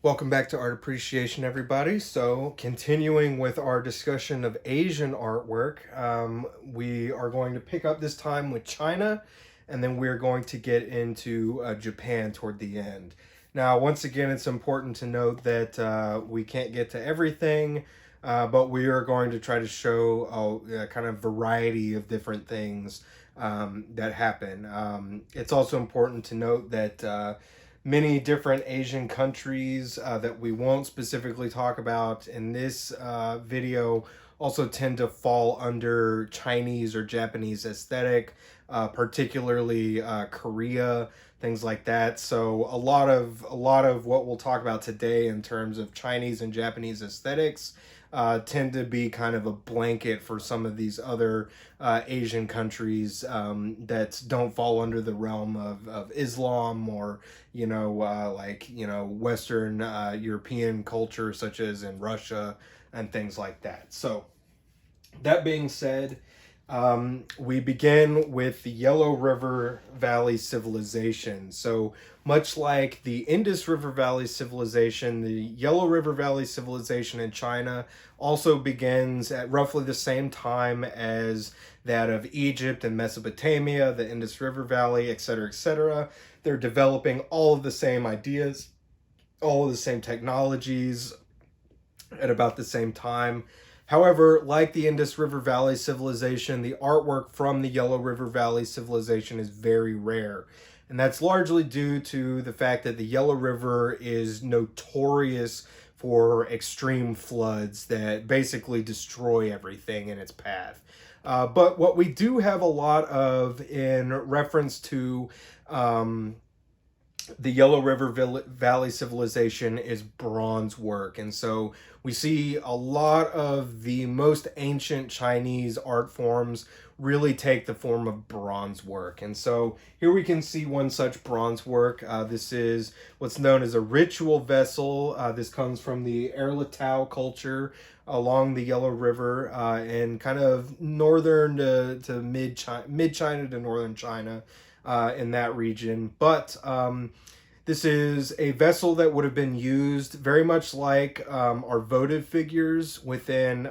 Welcome back to Art Appreciation, everybody. So, continuing with our discussion of Asian artwork, we are going to pick up this time with China, and then we're going to get into Japan toward the end. Now, once again, it's important to note that we can't get to everything, but we are going to try to show a kind of variety of different things that happen. It's also important to note that. Many different Asian countries that we won't specifically talk about in this video also tend to fall under Chinese or Japanese aesthetic, particularly Korea, things like that. So a lot of what we'll talk about today in terms of Chinese and Japanese aesthetics tend to be kind of a blanket for some of these other Asian countries that don't fall under the realm of Islam or Western European culture, such as in Russia and things like that. So that being said, we begin with the Yellow River Valley civilization. So, much like the Indus River Valley civilization, the Yellow River Valley civilization in China also begins at roughly the same time as that of Egypt and Mesopotamia, the Indus River Valley, etc., etc. They're developing all of the same ideas, all of the same technologies at about the same time. However, like the Indus River Valley civilization, the artwork from the Yellow River Valley civilization is very rare. And that's largely due to the fact that the Yellow River is notorious for extreme floods that basically destroy everything in its path. But what we do have a lot of in reference to the Yellow River Valley civilization is bronze work. And so we see a lot of the most ancient Chinese art forms really take the form of bronze work. And so here we can see one such bronze work. This is what's known as a ritual vessel. This comes from the Erletau culture along the Yellow River and kind of northern to mid China to northern China. In that region. But this is a vessel that would have been used very much like our votive figures within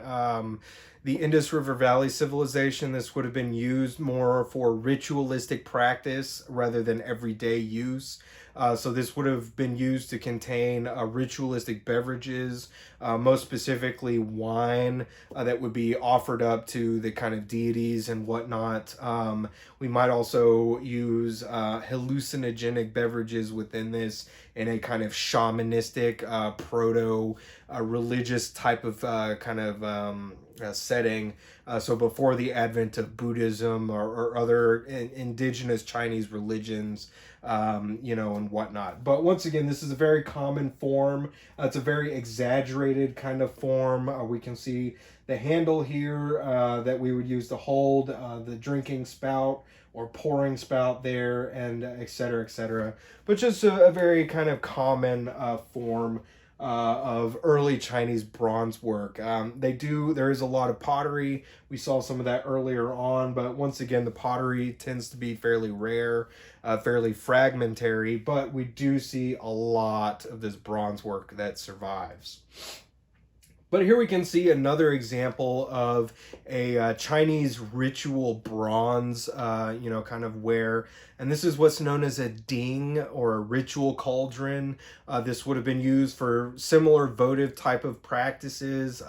the Indus River Valley civilization. This would have been used more for ritualistic practice rather than everyday use. So this would have been used to contain ritualistic beverages, most specifically wine that would be offered up to the kind of deities and whatnot. We might also use hallucinogenic beverages within this in a kind of shamanistic, proto-religious type of setting. So before the advent of Buddhism or other indigenous Chinese religions, and whatnot. But once again, this is a very common form. It's a very exaggerated kind of form. We can see the handle here that we would use to hold the drinking spout or pouring spout there, and et cetera, et cetera. But just a very kind of common form of early Chinese bronze work. There is a lot of pottery. We saw some of that earlier on, but once again, the pottery tends to be fairly rare, fairly fragmentary, but we do see a lot of this bronze work that survives. But here we can see another example of a Chinese ritual bronze, kind of ware. And this is what's known as a ding or a ritual cauldron. This would have been used for similar votive type of practices.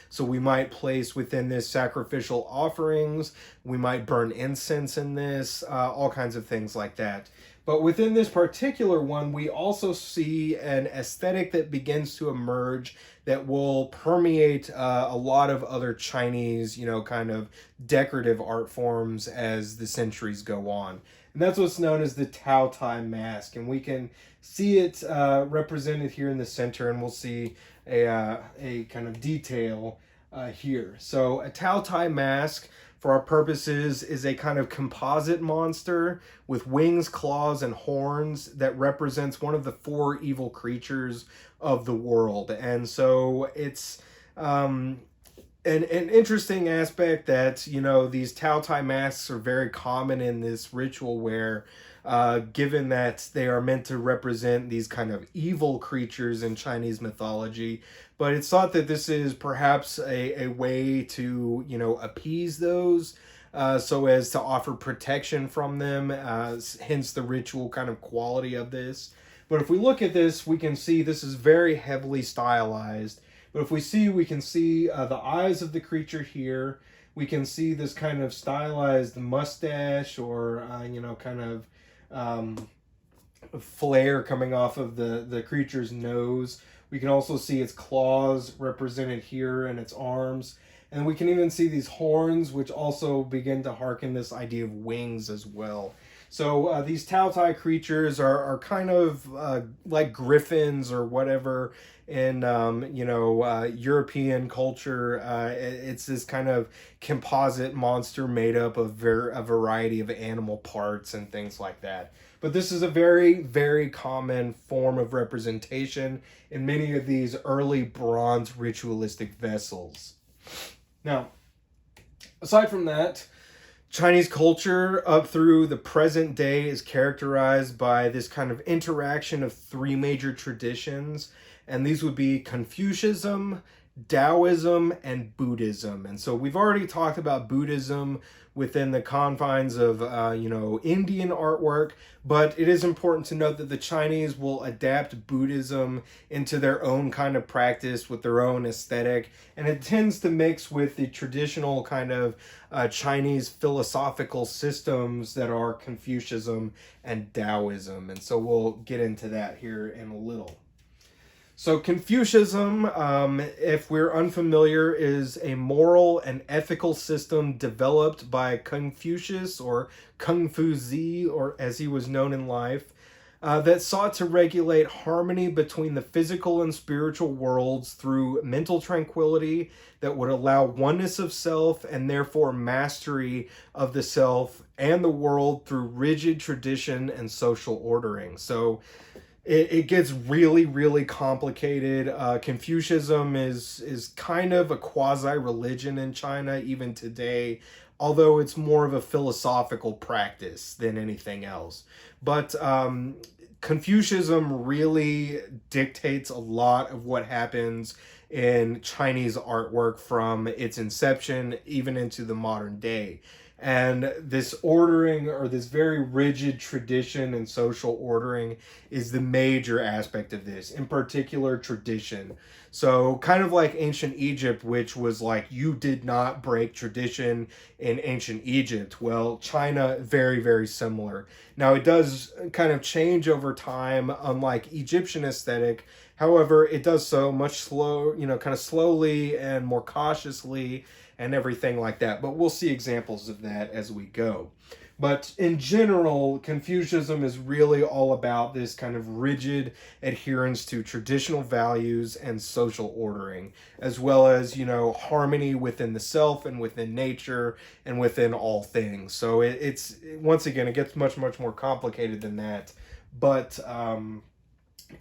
So we might place within this sacrificial offerings. We might burn incense in this, all kinds of things like that. But within this particular one, we also see an aesthetic that begins to emerge that will permeate a lot of other Chinese, kind of decorative art forms as the centuries go on. And that's what's known as the Tao Tai mask. And we can see it represented here in the center, and we'll see a kind of detail here. So a Tao Tai mask, for our purposes, is a kind of composite monster with wings, claws, and horns that represents one of the four evil creatures of the world. And so it's an interesting aspect that, these Tao Tai masks are very common in this ritual where given that they are meant to represent these kind of evil creatures in Chinese mythology. But it's thought that this is perhaps a way to, appease those, so as to offer protection from them, hence the ritual kind of quality of this. But if we look at this, we can see this is very heavily stylized. But if we can see the eyes of the creature here. We can see this kind of stylized mustache, or, kind of flare coming off of the creature's nose. We can also see its claws represented here and its arms. And we can even see these horns, which also begin to harken this idea of wings as well. So these Tao Tai creatures are kind of like griffins or whatever in European culture. It's this kind of composite monster made up of a variety of animal parts and things like that. But this is a very, very common form of representation in many of these early bronze ritualistic vessels. Now, aside from that, Chinese culture up through the present day is characterized by this kind of interaction of three major traditions, and these would be Confucianism, Taoism, and Buddhism. And so we've already talked about Buddhism within the confines of, Indian artwork, but it is important to note that the Chinese will adapt Buddhism into their own kind of practice with their own aesthetic, and it tends to mix with the traditional kind of Chinese philosophical systems that are Confucianism and Taoism. And so we'll get into that here in a little. So Confucianism, if we're unfamiliar, is a moral and ethical system developed by Confucius, or Kung Fu Zi, or as he was known in life, that sought to regulate harmony between the physical and spiritual worlds through mental tranquility that would allow oneness of self and therefore mastery of the self and the world through rigid tradition and social ordering. So it gets really, really complicated. Confucianism is kind of a quasi-religion in China even today, although it's more of a philosophical practice than anything else. But Confucianism really dictates a lot of what happens in Chinese artwork from its inception even into the modern day. And this ordering, or this very rigid tradition and social ordering, is the major aspect of this, in particular tradition. So kind of like ancient Egypt, which was like you did not break tradition in ancient Egypt. Well, China, very, very similar. Now it does kind of change over time, unlike Egyptian aesthetic. However, it does so much kind of slowly and more cautiously and everything like that. But we'll see examples of that as we go. But in general, Confucianism is really all about this kind of rigid adherence to traditional values and social ordering, as well as, harmony within the self and within nature and within all things. So it's once again, it gets much, much more complicated than that. But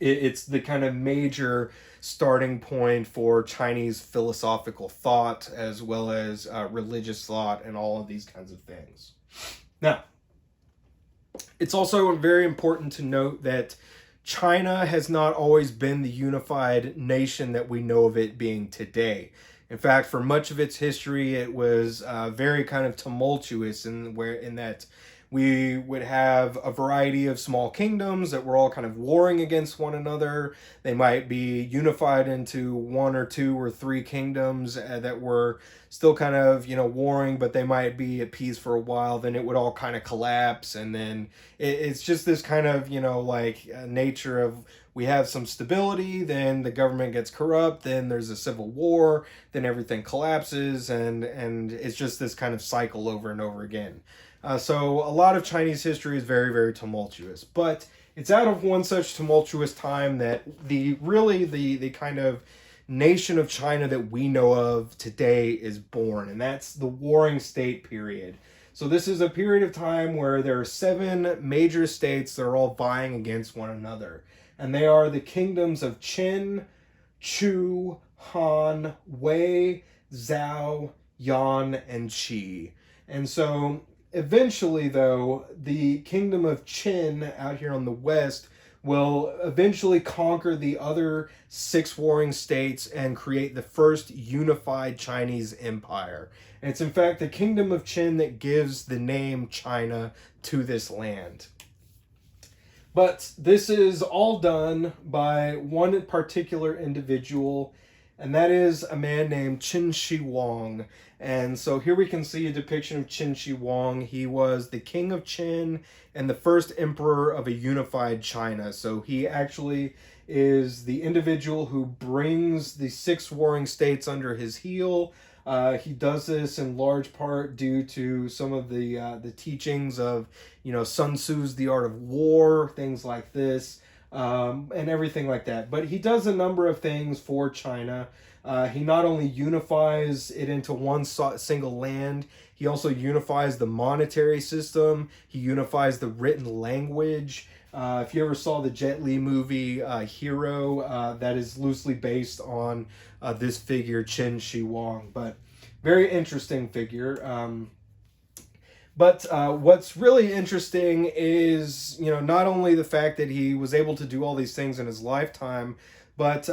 it's the kind of major starting point for Chinese philosophical thought, as well as religious thought and all of these kinds of things. Now, it's also very important to note that China has not always been the unified nation that we know of it being today. In fact, for much of its history, it was very kind of tumultuous in that we would have a variety of small kingdoms that were all kind of warring against one another. They might be unified into one or two or three kingdoms that were still kind of, warring, but they might be at peace for a while. Then it would all kind of collapse. And then it's just this kind of, nature of we have some stability, then the government gets corrupt, then there's a civil war, then everything collapses, and it's just this kind of cycle over and over again. So a lot of Chinese history is very, very tumultuous, but it's out of one such tumultuous time that the kind of nation of China that we know of today is born, and that's the Warring State period. So this is a period of time where there are 7 major states that are all vying against one another, and they are the kingdoms of Qin, Chu, Han, Wei, Zhao, Yan, and Qi. And so eventually, though, the kingdom of Qin out here on the west will eventually conquer the other six warring states and create the first unified Chinese empire. And it's in fact the kingdom of Qin that gives the name China to this land. But this is all done by one particular individual, and that is a man named Qin Shi Huang. And so here we can see a depiction of Qin Shi Huang. He was the king of Qin and the first emperor of a unified China. So he actually is the individual who brings the six warring states under his heel. He does this in large part due to some of the teachings of, Sun Tzu's The Art of War, things like this, and everything like that. But he does a number of things for China. He not only unifies it into one single land, he also unifies the monetary system. He unifies the written language. If you ever saw the Jet Li movie Hero, that is loosely based on this figure, Qin Shi Huang. But very interesting figure. But what's really interesting is, not only the fact that he was able to do all these things in his lifetime, but,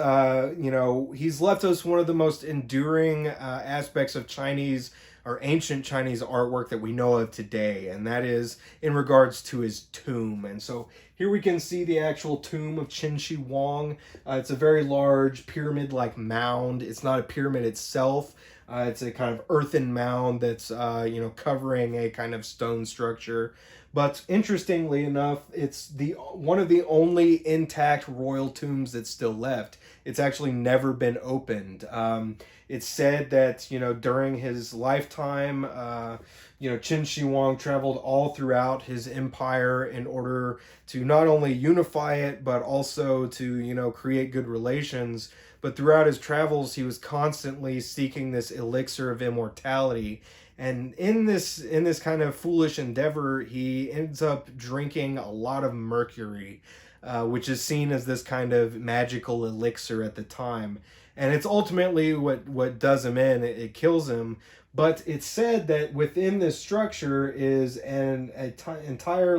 he's left us one of the most enduring aspects of Chinese or ancient Chinese artwork that we know of today, and that is in regards to his tomb. And so here we can see the actual tomb of Qin Shi Huang. It's a very large pyramid-like mound. It's not a pyramid itself. It's a kind of earthen mound that's, covering a kind of stone structure. But interestingly enough, it's one of the only intact royal tombs that's still left. It's actually never been opened. It's said that, during his lifetime, Qin Shi Huang traveled all throughout his empire in order to not only unify it, but also to, create good relations. But throughout his travels, he was constantly seeking this elixir of immortality. And in this kind of foolish endeavor, he ends up drinking a lot of mercury, which is seen as this kind of magical elixir at the time. And it's ultimately what does him in. It kills him. But it's said that within this structure is an entire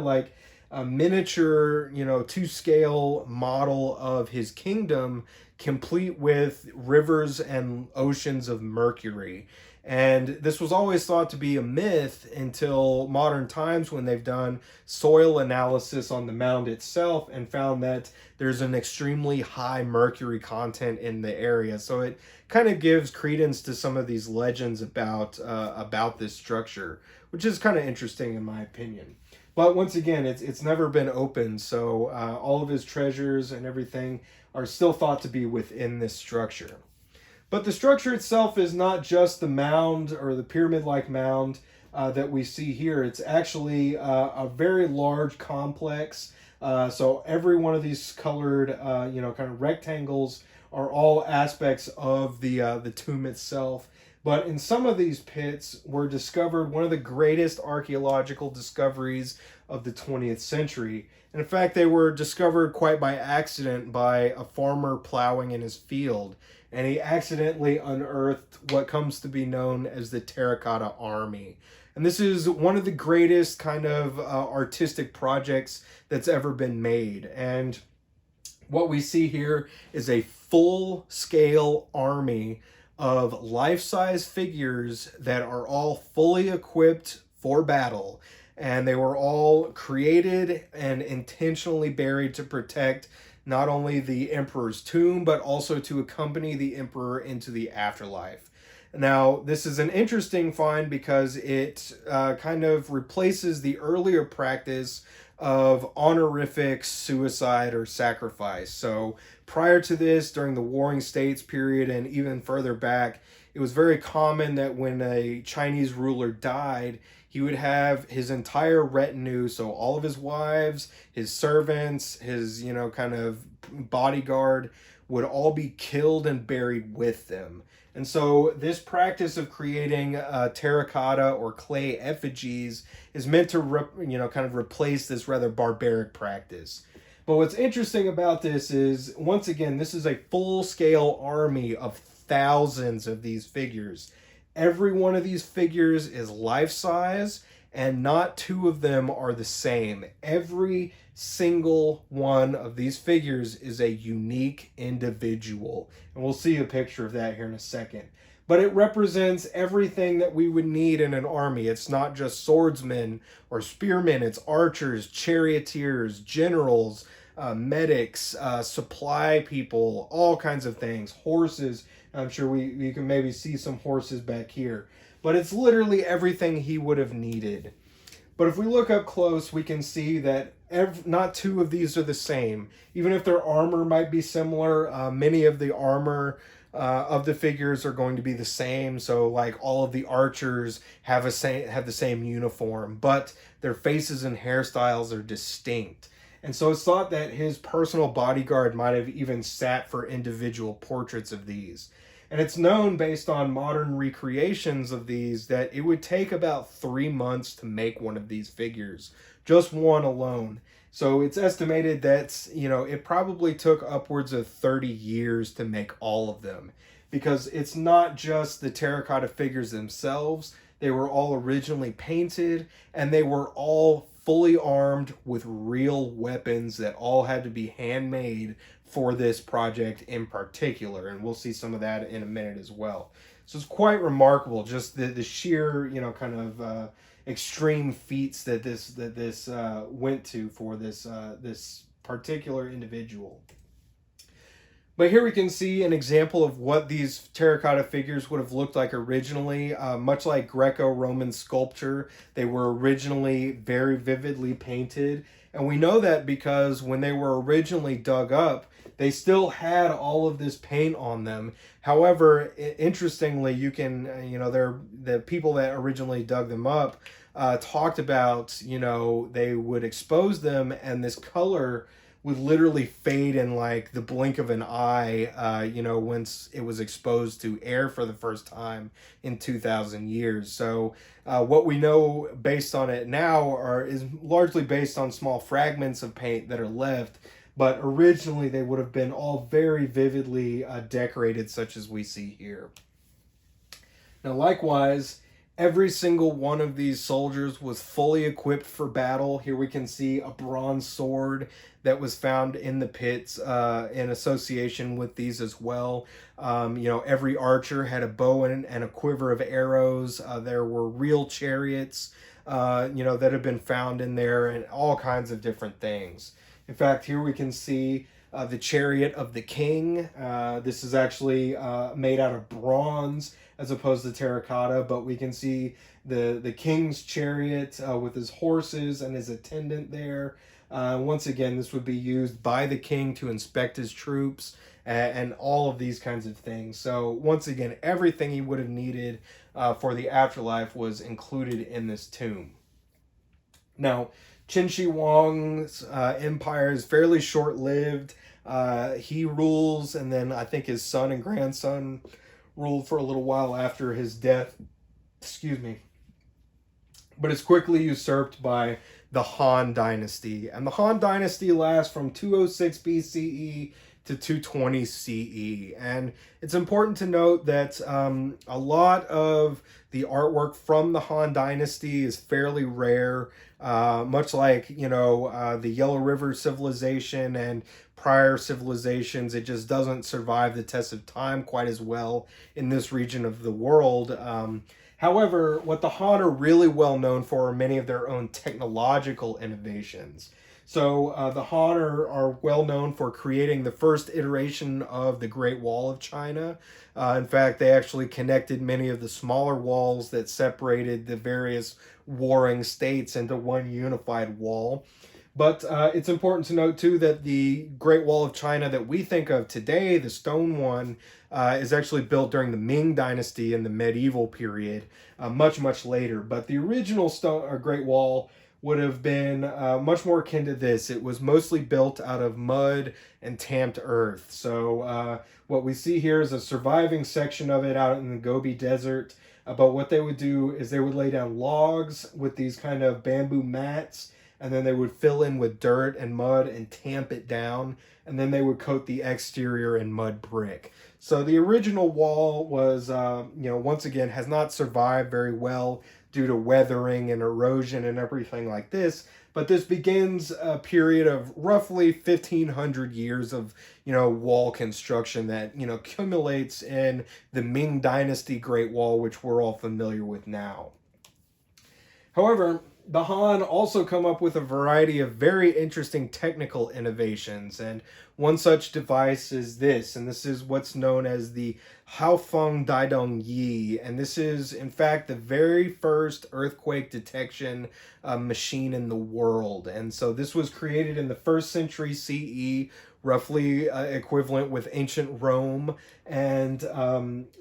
a miniature, to scale model of his kingdom, complete with rivers and oceans of mercury. And this was always thought to be a myth until modern times, when they've done soil analysis on the mound itself and found that there's an extremely high mercury content in the area. So it kind of gives credence to some of these legends about this structure, which is kind of interesting in my opinion. But once again, it's never been opened, so all of his treasures and everything are still thought to be within this structure. But the structure itself is not just the mound or the pyramid-like mound that we see here. It's actually a very large complex. So every one of these colored, kind of rectangles are all aspects of the tomb itself. But in some of these pits were discovered one of the greatest archaeological discoveries of the 20th century. And in fact, they were discovered quite by accident by a farmer plowing in his field. And he accidentally unearthed what comes to be known as the Terracotta Army. And this is one of the greatest kind of artistic projects that's ever been made. And what we see here is a full-scale army of life-size figures that are all fully equipped for battle. And they were all created and intentionally buried to protect not only the emperor's tomb, but also to accompany the emperor into the afterlife. Now, this is an interesting find because it kind of replaces the earlier practice of honorific suicide or sacrifice. So prior to this, during the Warring States period and even further back, it was very common that when a Chinese ruler died, he would have his entire retinue, so all of his wives, his servants, his, kind of bodyguard, would all be killed and buried with them. And so this practice of creating terracotta or clay effigies is meant to, kind of replace this rather barbaric practice. But what's interesting about this is, once again, this is a full-scale army of thousands of these figures. Every one of these figures is life-size, and not two of them are the same. Every single one of these figures is a unique individual. And we'll see a picture of that here in a second. But it represents everything that we would need in an army. It's not just swordsmen or spearmen, it's archers, charioteers, generals, medics, supply people, all kinds of things, horses. I'm sure we can maybe see some horses back here. But it's literally everything he would have needed. But if we look up close, we can see that not two of these are the same. Even if their armor might be similar, many of the armor of the figures are going to be the same. So, like all of the archers have the same uniform, but their faces and hairstyles are distinct. And so it's thought that his personal bodyguard might have even sat for individual portraits of these. And it's known based on modern recreations of these that it would take about 3 months to make one of these figures, just one alone. So it's estimated that, it probably took upwards of 30 years to make all of them, because it's not just the terracotta figures themselves. They were all originally painted, and they were all fully armed with real weapons that all had to be handmade for this project in particular. And we'll see some of that in a minute as well. So it's quite remarkable, just the sheer, kind of extreme feats that this went to for this particular individual. But here we can see an example of what these terracotta figures would have looked like originally. Much like Greco-Roman sculpture, they were originally very vividly painted. And we know that because when they were originally dug up, they still had all of this paint on them. However, interestingly, you can, the people that originally dug them up talked about, they would expose them and this color would literally fade in like the blink of an eye, once it was exposed to air for the first time in 2,000 years. So what we know based on it now is largely based on small fragments of paint that are left, but originally they would have been all very vividly decorated, such as we see here. Now, likewise, every single one of these soldiers was fully equipped for battle. Here we can see a bronze sword that was found in the pits in association with these as well. Every archer had a bow and a quiver of arrows. There were real chariots, that have been found in there, and all kinds of different things. In fact, here we can see the chariot of the king. This is actually made out of bronze as opposed to terracotta, but we can see the king's chariot with his horses and his attendant there. Once again, this would be used by the king to inspect his troops and all of these kinds of things. So once again, everything he would have needed for the afterlife was included in this tomb. Now, Qin Shi Huang's empire is fairly short-lived. He rules, and then I think his son and grandson ruled for a little while after his death. Excuse me. But it's quickly usurped by the Han Dynasty. And the Han Dynasty lasts from 206 BCE to 220 CE. And it's important to note that a lot of the artwork from the Han Dynasty is fairly rare, much like, the Yellow River civilization and prior civilizations. It just doesn't survive the test of time quite as well in this region of the world. However, what the Han are really well known for are many of their own technological innovations. So the Han are well known for creating the first iteration of the Great Wall of China. In fact, they actually connected many of the smaller walls that separated the various warring states into one unified wall. But it's important to note, too, that the Great Wall of China that we think of today, the stone one, is actually built during the Ming Dynasty in the medieval period, much, much later. But the original Great Wall would have been much more akin to this. It was mostly built out of mud and tamped earth. So what we see here is a surviving section of it out in the Gobi Desert. But what they would do is they would lay down logs with these kind of bamboo mats, and then they would fill in with dirt and mud and tamp it down, and then they would coat the exterior in mud brick. So the original wall was, once again, has not survived very well due to weathering and erosion and everything like this. But this begins a period of roughly 1,500 years of, wall construction that, accumulates in the Ming Dynasty Great Wall, which we're all familiar with now. However, the Han also come up with a variety of very interesting technical innovations, and one such device is this, and this is what's known as the Haofeng Daidong Yi, and this is, in fact, the very first earthquake detection machine in the world. And so this was created in the 1st century CE, roughly equivalent with ancient Rome. And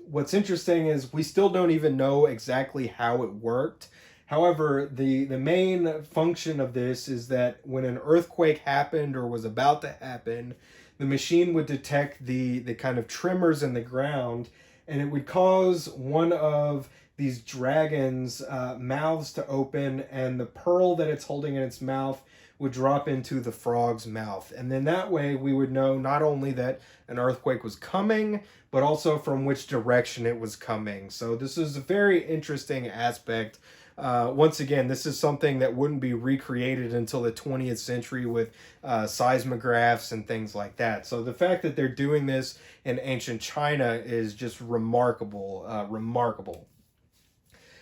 what's interesting is we still don't even know exactly how it worked. However, the main function of this is that when an earthquake happened or was about to happen, the machine would detect the kind of tremors in the ground, and it would cause one of these dragons' mouths to open, and the pearl that it's holding in its mouth would drop into the frog's mouth. And then that way we would know not only that an earthquake was coming, but also from which direction it was coming. So this is a very interesting aspect. Once again, this is something that wouldn't be recreated until the 20th century with seismographs and things like that. So the fact that they're doing this in ancient China is just remarkable, remarkable.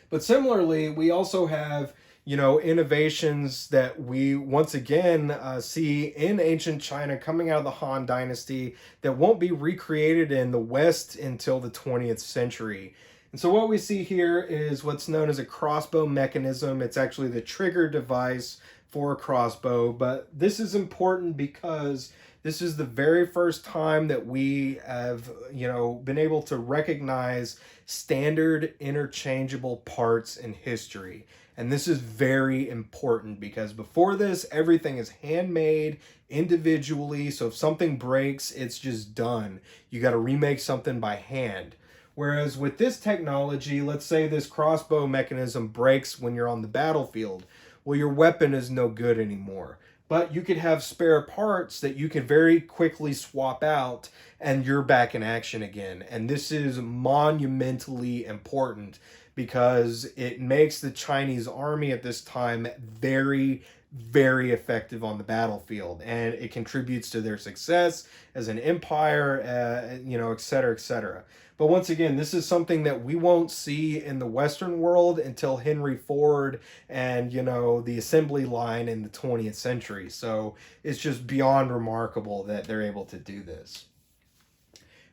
But similarly, we also have, innovations that we once again see in ancient China coming out of the Han Dynasty that won't be recreated in the West until the 20th century. And so what we see here is what's known as a crossbow mechanism. It's actually the trigger device for a crossbow, but this is important because this is the very first time that we have, been able to recognize standard interchangeable parts in history. And this is very important because before this, everything is handmade individually. So if something breaks, it's just done. You got to remake something by hand. Whereas with this technology, let's say this crossbow mechanism breaks when you're on the battlefield. Well, your weapon is no good anymore. But you could have spare parts that you could very quickly swap out and you're back in action again. And this is monumentally important because it makes the Chinese army at this time very, very effective on the battlefield. And it contributes to their success as an empire, et cetera, et cetera. But once again, this is something that we won't see in the Western world until Henry Ford and, the assembly line in the 20th century. So it's just beyond remarkable that they're able to do this.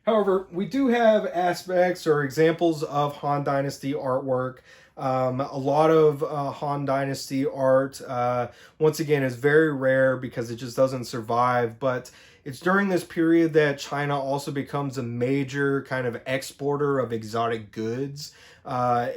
However, we do have aspects or examples of Han Dynasty artwork. A lot of Han Dynasty art, once again, is very rare because it just doesn't survive. But it's during this period that China also becomes a major kind of exporter of exotic goods.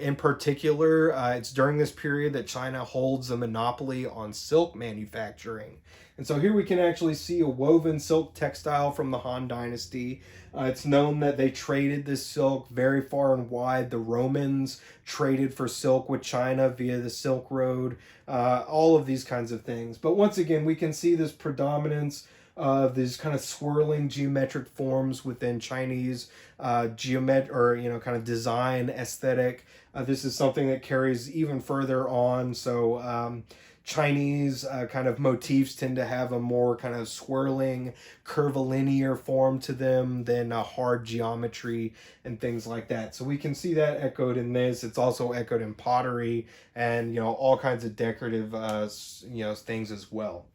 In particular, it's during this period that China holds a monopoly on silk manufacturing. And so here we can actually see a woven silk textile from the Han Dynasty. It's known that they traded this silk very far and wide. The Romans traded for silk with China via the Silk Road, all of these kinds of things. But once again, we can see this predominance of these kind of swirling geometric forms within Chinese kind of design aesthetic. This is something that carries even further on. So Chinese kind of motifs tend to have a more kind of swirling, curvilinear form to them than a hard geometry and things like that. So we can see that echoed in this. It's also echoed in pottery and, all kinds of decorative, things as well.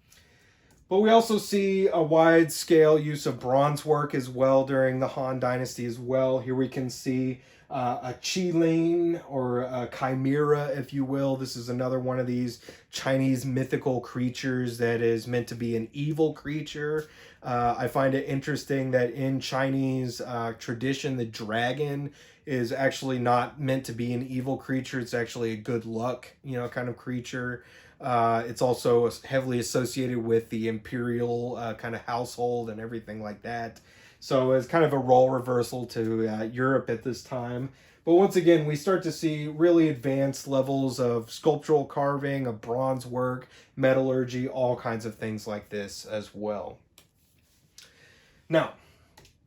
But we also see a wide scale use of bronze work as well during the Han Dynasty as well. Here we can see a Ch.18 or a chimera, if you will. This is another one of these Chinese mythical creatures that is meant to be an evil creature. I find it interesting that in Chinese tradition, the dragon is actually not meant to be an evil creature. It's actually a good luck, kind of creature. It's also heavily associated with the imperial kind of household and everything like that. So it's kind of a role reversal to Europe at this time. But once again, we start to see really advanced levels of sculptural carving, of bronze work, metallurgy, all kinds of things like this as well. Now,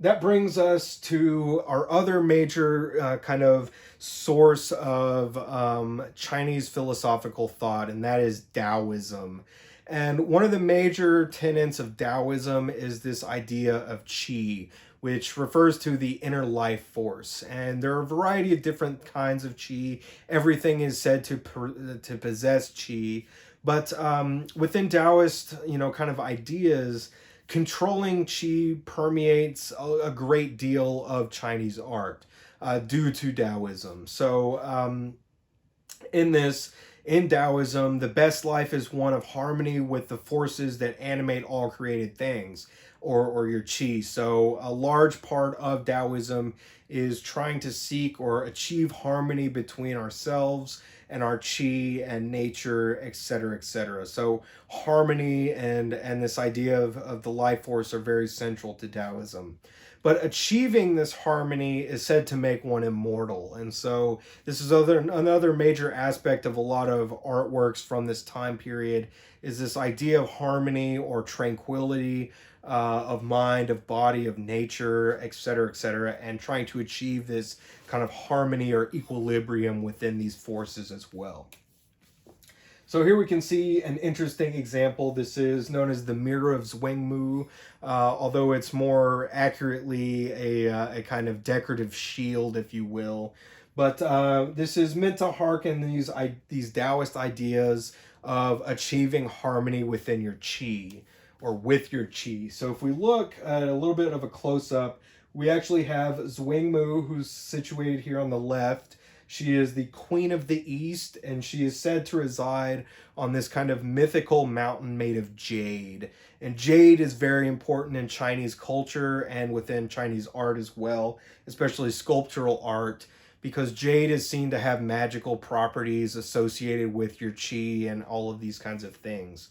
that brings us to our other major kind of source of Chinese philosophical thought, and that is Taoism. And one of the major tenets of Taoism is this idea of qi, which refers to the inner life force. And there are a variety of different kinds of qi. Everything is said to possess qi, but within Taoist, kind of ideas, controlling qi permeates a great deal of Chinese art due to Taoism. So, in this, in Taoism, the best life is one of harmony with the forces that animate all created things, or your qi. So, a large part of Taoism is trying to seek or achieve harmony between ourselves and our qi and nature, etc., etc. So harmony and this idea of the life force are very central to Taoism. But achieving this harmony is said to make one immortal. And so this is another major aspect of a lot of artworks from this time period is this idea of harmony or tranquility of mind, of body, of nature, etc., and trying to achieve this kind of harmony or equilibrium within these forces as well. So here we can see an interesting example. This is known as the Mirror of Zwingli, although it's more accurately a kind of decorative shield, if you will. But this is meant to harken these Taoist ideas of achieving harmony within your qi or with your qi. So if we look at a little bit of a close-up, we actually have Zwingli, who's situated here on the left. She is the Queen of the East, and she is said to reside on this kind of mythical mountain made of jade. And jade is very important in Chinese culture and within Chinese art as well, especially sculptural art, because jade is seen to have magical properties associated with your qi and all of these kinds of things.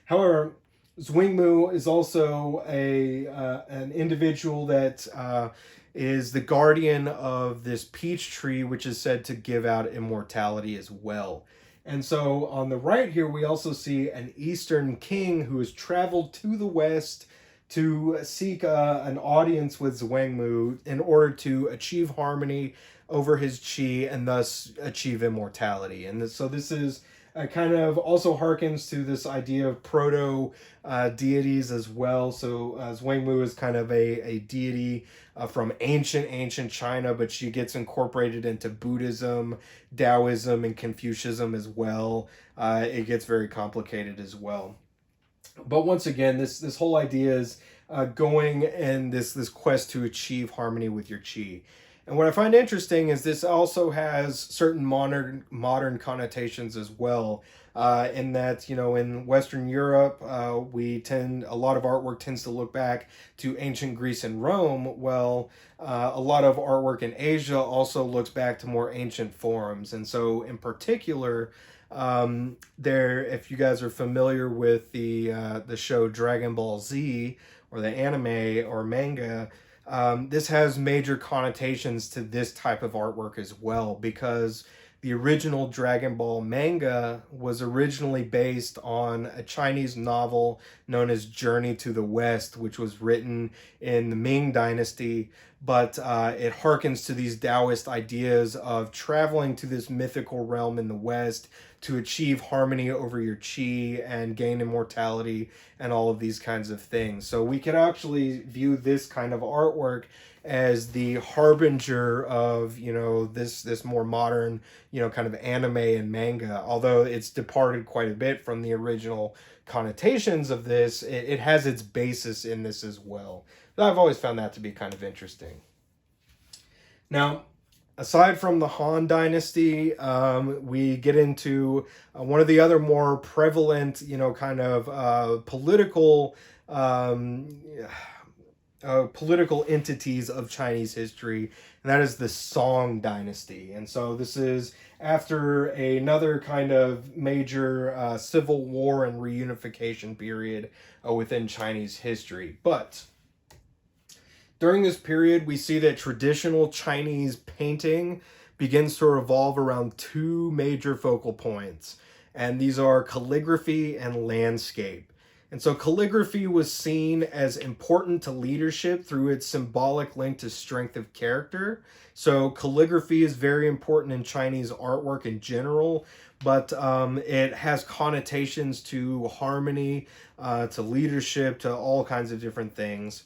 However, Zwingli is also an individual that is the guardian of this peach tree, which is said to give out immortality as well. And so on the right here, we also see an Eastern king who has traveled to the West to seek an audience with Zwingli in order to achieve harmony over his qi and thus achieve immortality. And so this is kind of also harkens to this idea of proto deities as well. So Zwingli is kind of a deity from ancient China, but she gets incorporated into Buddhism, Taoism, and Confucianism as well. It gets very complicated as well. But once again, this whole idea is going and this quest to achieve harmony with your qi. And what I find interesting is this also has certain modern connotations as well. In that, in Western Europe, a lot of artwork tends to look back to ancient Greece and Rome. Well, a lot of artwork in Asia also looks back to more ancient forms. And so, in particular, if you guys are familiar with the show Dragon Ball Z or the anime or manga, this has major connotations to this type of artwork as well, because the original Dragon Ball manga was originally based on a Chinese novel known as Journey to the West, which was written in the Ming Dynasty, but it harkens to these Taoist ideas of traveling to this mythical realm in the West to achieve harmony over your qi and gain immortality and all of these kinds of things. So we could actually view this kind of artwork as the harbinger of this more modern kind of anime and manga. Although it's departed quite a bit from the original connotations of this, it has its basis in this as well. But I've always found that to be kind of interesting. Now, aside from the Han Dynasty, we get into one of the other more prevalent, kind of political entities of Chinese history, and that is the Song Dynasty. And so this is after another kind of major civil war and reunification period within Chinese history. But during this period, we see that traditional Chinese painting begins to revolve around two major focal points, and these are calligraphy and landscape. And so calligraphy was seen as important to leadership through its symbolic link to strength of character. So calligraphy is very important in Chinese artwork in general, but it has connotations to harmony, to leadership, to all kinds of different things.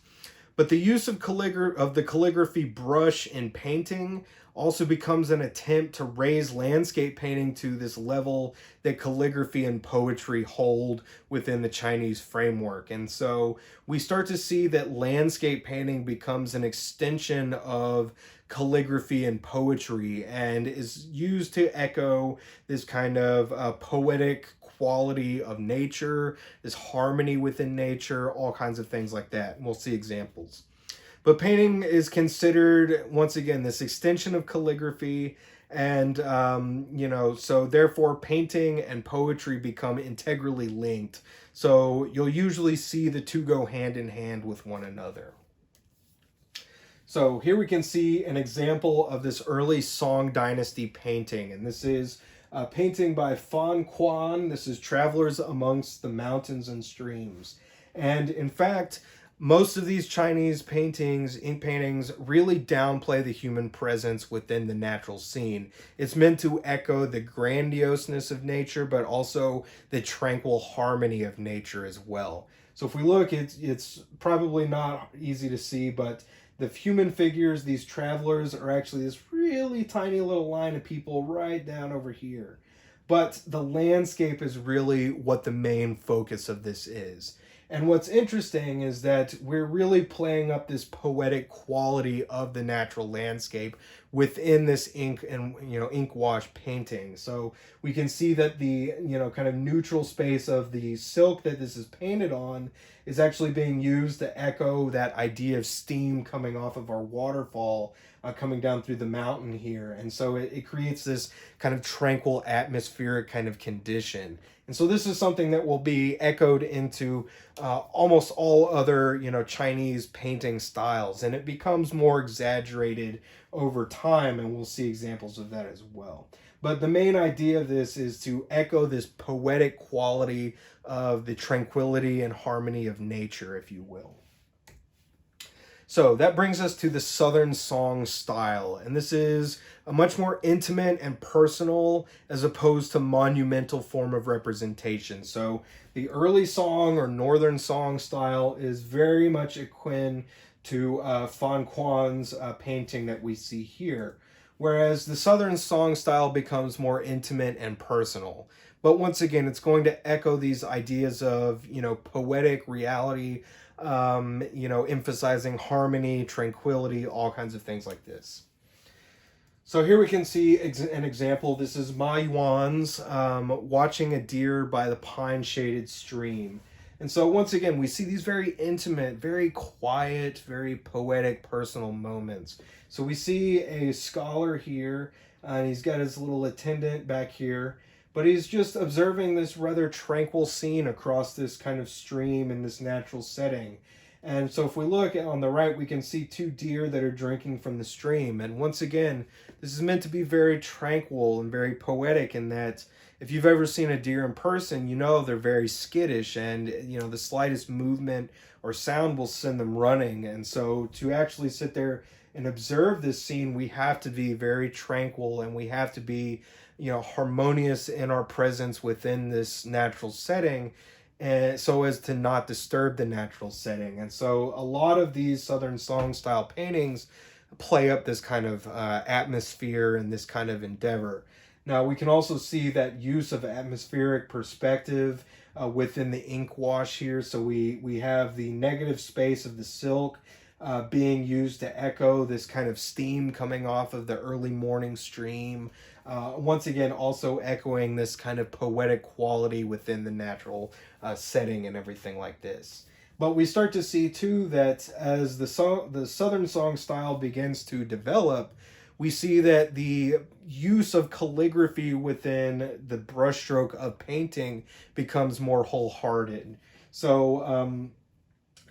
But the use of the calligraphy brush in painting also becomes an attempt to raise landscape painting to this level that calligraphy and poetry hold within the Chinese framework. And so we start to see that landscape painting becomes an extension of calligraphy and poetry and is used to echo this kind of poetic quality of nature, this harmony within nature, all kinds of things like that. And we'll see examples. But painting is considered, once again, this extension of calligraphy. And, so therefore, painting and poetry become integrally linked. So you'll usually see the two go hand in hand with one another. So here we can see an example of this early Song Dynasty painting. And this is a painting by Fan Quan. This is Travelers Amongst the Mountains and Streams. And in fact, most of these Chinese paintings, ink paintings, really downplay the human presence within the natural scene. It's meant to echo the grandioseness of nature, but also the tranquil harmony of nature as well. So if we look, it's probably not easy to see, but the human figures, these travelers, are actually this really tiny little line of people right down over here. But the landscape is really what the main focus of this is. And what's interesting is that we're really playing up this poetic quality of the natural landscape within this ink and ink wash painting. So we can see that the kind of neutral space of the silk that this is painted on is actually being used to echo that idea of steam coming off of our waterfall coming down through the mountain here. And so it creates this kind of tranquil atmospheric kind of condition. And so this is something that will be echoed into almost all other, Chinese painting styles. And it becomes more exaggerated over time, and we'll see examples of that as well. But the main idea of this is to echo this poetic quality of the tranquility and harmony of nature, if you will. So that brings us to the Southern Song style, and this is a much more intimate and personal as opposed to monumental form of representation. So the early song or Northern Song style is very much akin to Fan Quan's painting that we see here, whereas the Southern Song style becomes more intimate and personal. But once again, it's going to echo these ideas of, poetic reality, emphasizing harmony, tranquility, all kinds of things like this. So here we can see an example. This is Ma Yuan's watching a deer by the pine-shaded stream. And so once again, we see these very intimate, very quiet, very poetic, personal moments. So we see a scholar here, and he's got his little attendant back here, but he's just observing this rather tranquil scene across this kind of stream in this natural setting. And so if we look on the right, we can see two deer that are drinking from the stream. And once again, this is meant to be very tranquil and very poetic in that if you've ever seen a deer in person, they're very skittish, and the slightest movement or sound will send them running. And so to actually sit there and observe this scene, we have to be very tranquil, and we have to be harmonious in our presence within this natural setting, and so as to not disturb the natural setting. And so a lot of these Southern Song style paintings play up this kind of atmosphere and this kind of endeavor. Now we can also see that use of atmospheric perspective within the ink wash here. So we have the negative space of the silk being used to echo this kind of steam coming off of the early morning stream. Once again, also echoing this kind of poetic quality within the natural setting and everything like this. But we start to see too that as the Southern Song style begins to develop, we see that the use of calligraphy within the brushstroke of painting becomes more wholehearted. So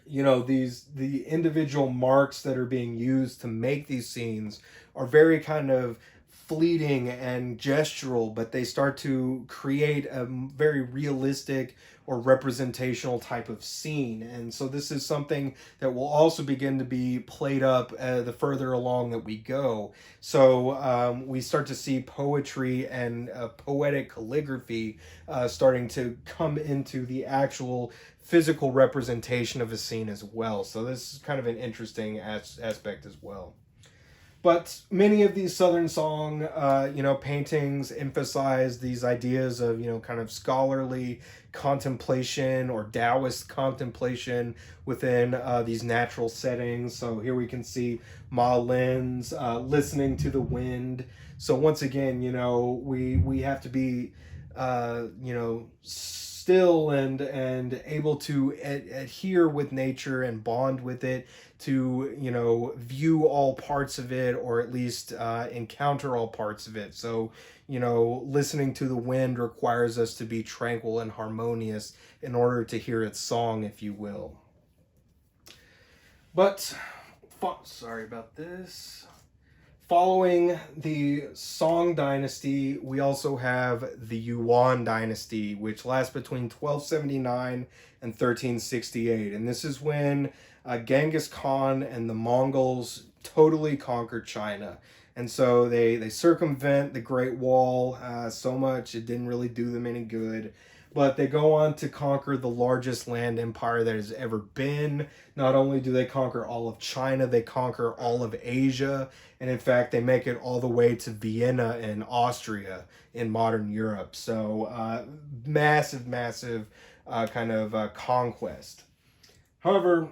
the individual marks that are being used to make these scenes are very kind of fleeting and gestural, but they start to create a very realistic or representational type of scene. And so this is something that will also begin to be played up the further along that we go. So we start to see poetry and poetic calligraphy starting to come into the actual physical representation of a scene as well. So this is kind of an interesting aspect as well. But many of these Southern song, paintings emphasize these ideas of, kind of scholarly contemplation or Taoist contemplation within these natural settings. So here we can see Ma Lin's listening to the wind. So once again, we have to be, still and able to adhere with nature and bond with it, to view all parts of it, or at least encounter all parts of it. So listening to the wind requires us to be tranquil and harmonious in order to hear its song, if you will. But sorry about this. Following the Song dynasty, we also have the Yuan dynasty, which lasts between 1279 and 1368. And this is when Genghis Khan and the Mongols totally conquered China. And so they circumvent the Great Wall so much it didn't really do them any good. But they go on to conquer the largest land empire that has ever been. Not only do they conquer all of China, they conquer all of Asia. And in fact, they make it all the way to Vienna and Austria in modern Europe. So massive, massive kind of conquest. However,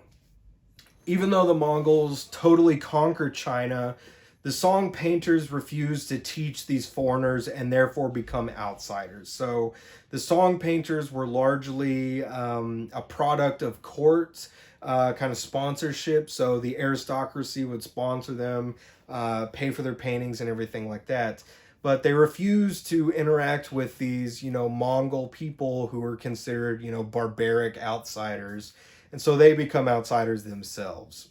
even though the Mongols totally conquered China, the Song painters refused to teach these foreigners and therefore become outsiders. So the Song painters were largely a product of court kind of sponsorship. So the aristocracy would sponsor them, pay for their paintings and everything like that. But they refused to interact with these, Mongol people who were considered, barbaric outsiders. And so they become outsiders themselves.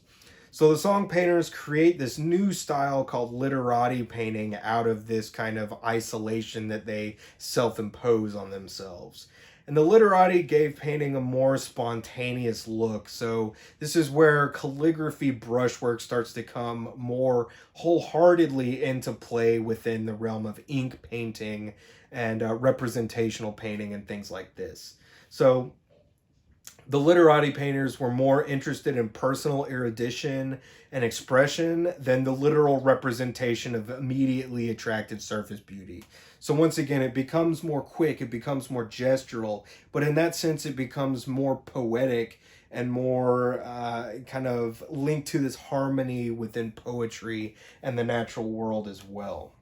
So the Song painters create this new style called literati painting out of this kind of isolation that they self-impose on themselves. And the literati gave painting a more spontaneous look. So this is where calligraphy brushwork starts to come more wholeheartedly into play within the realm of ink painting and representational painting and things like this. So the literati painters were more interested in personal erudition and expression than the literal representation of immediately attractive surface beauty. So once again, it becomes more quick, it becomes more gestural, but in that sense, it becomes more poetic and more kind of linked to this harmony within poetry and the natural world as well.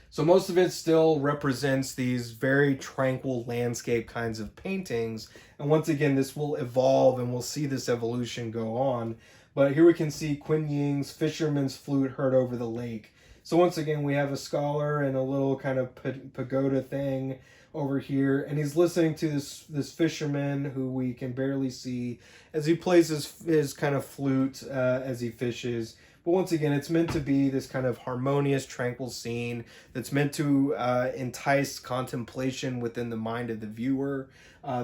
So most of it still represents these very tranquil landscape kinds of paintings. And once again, this will evolve and we'll see this evolution go on. But here we can see Qin Ying's Fisherman's Flute Heard Over the Lake. So once again, we have a scholar and a little kind of pagoda thing over here. And he's listening to this fisherman who we can barely see as he plays his kind of flute as he fishes. But once again, it's meant to be this kind of harmonious, tranquil scene that's meant to entice contemplation within the mind of the viewer.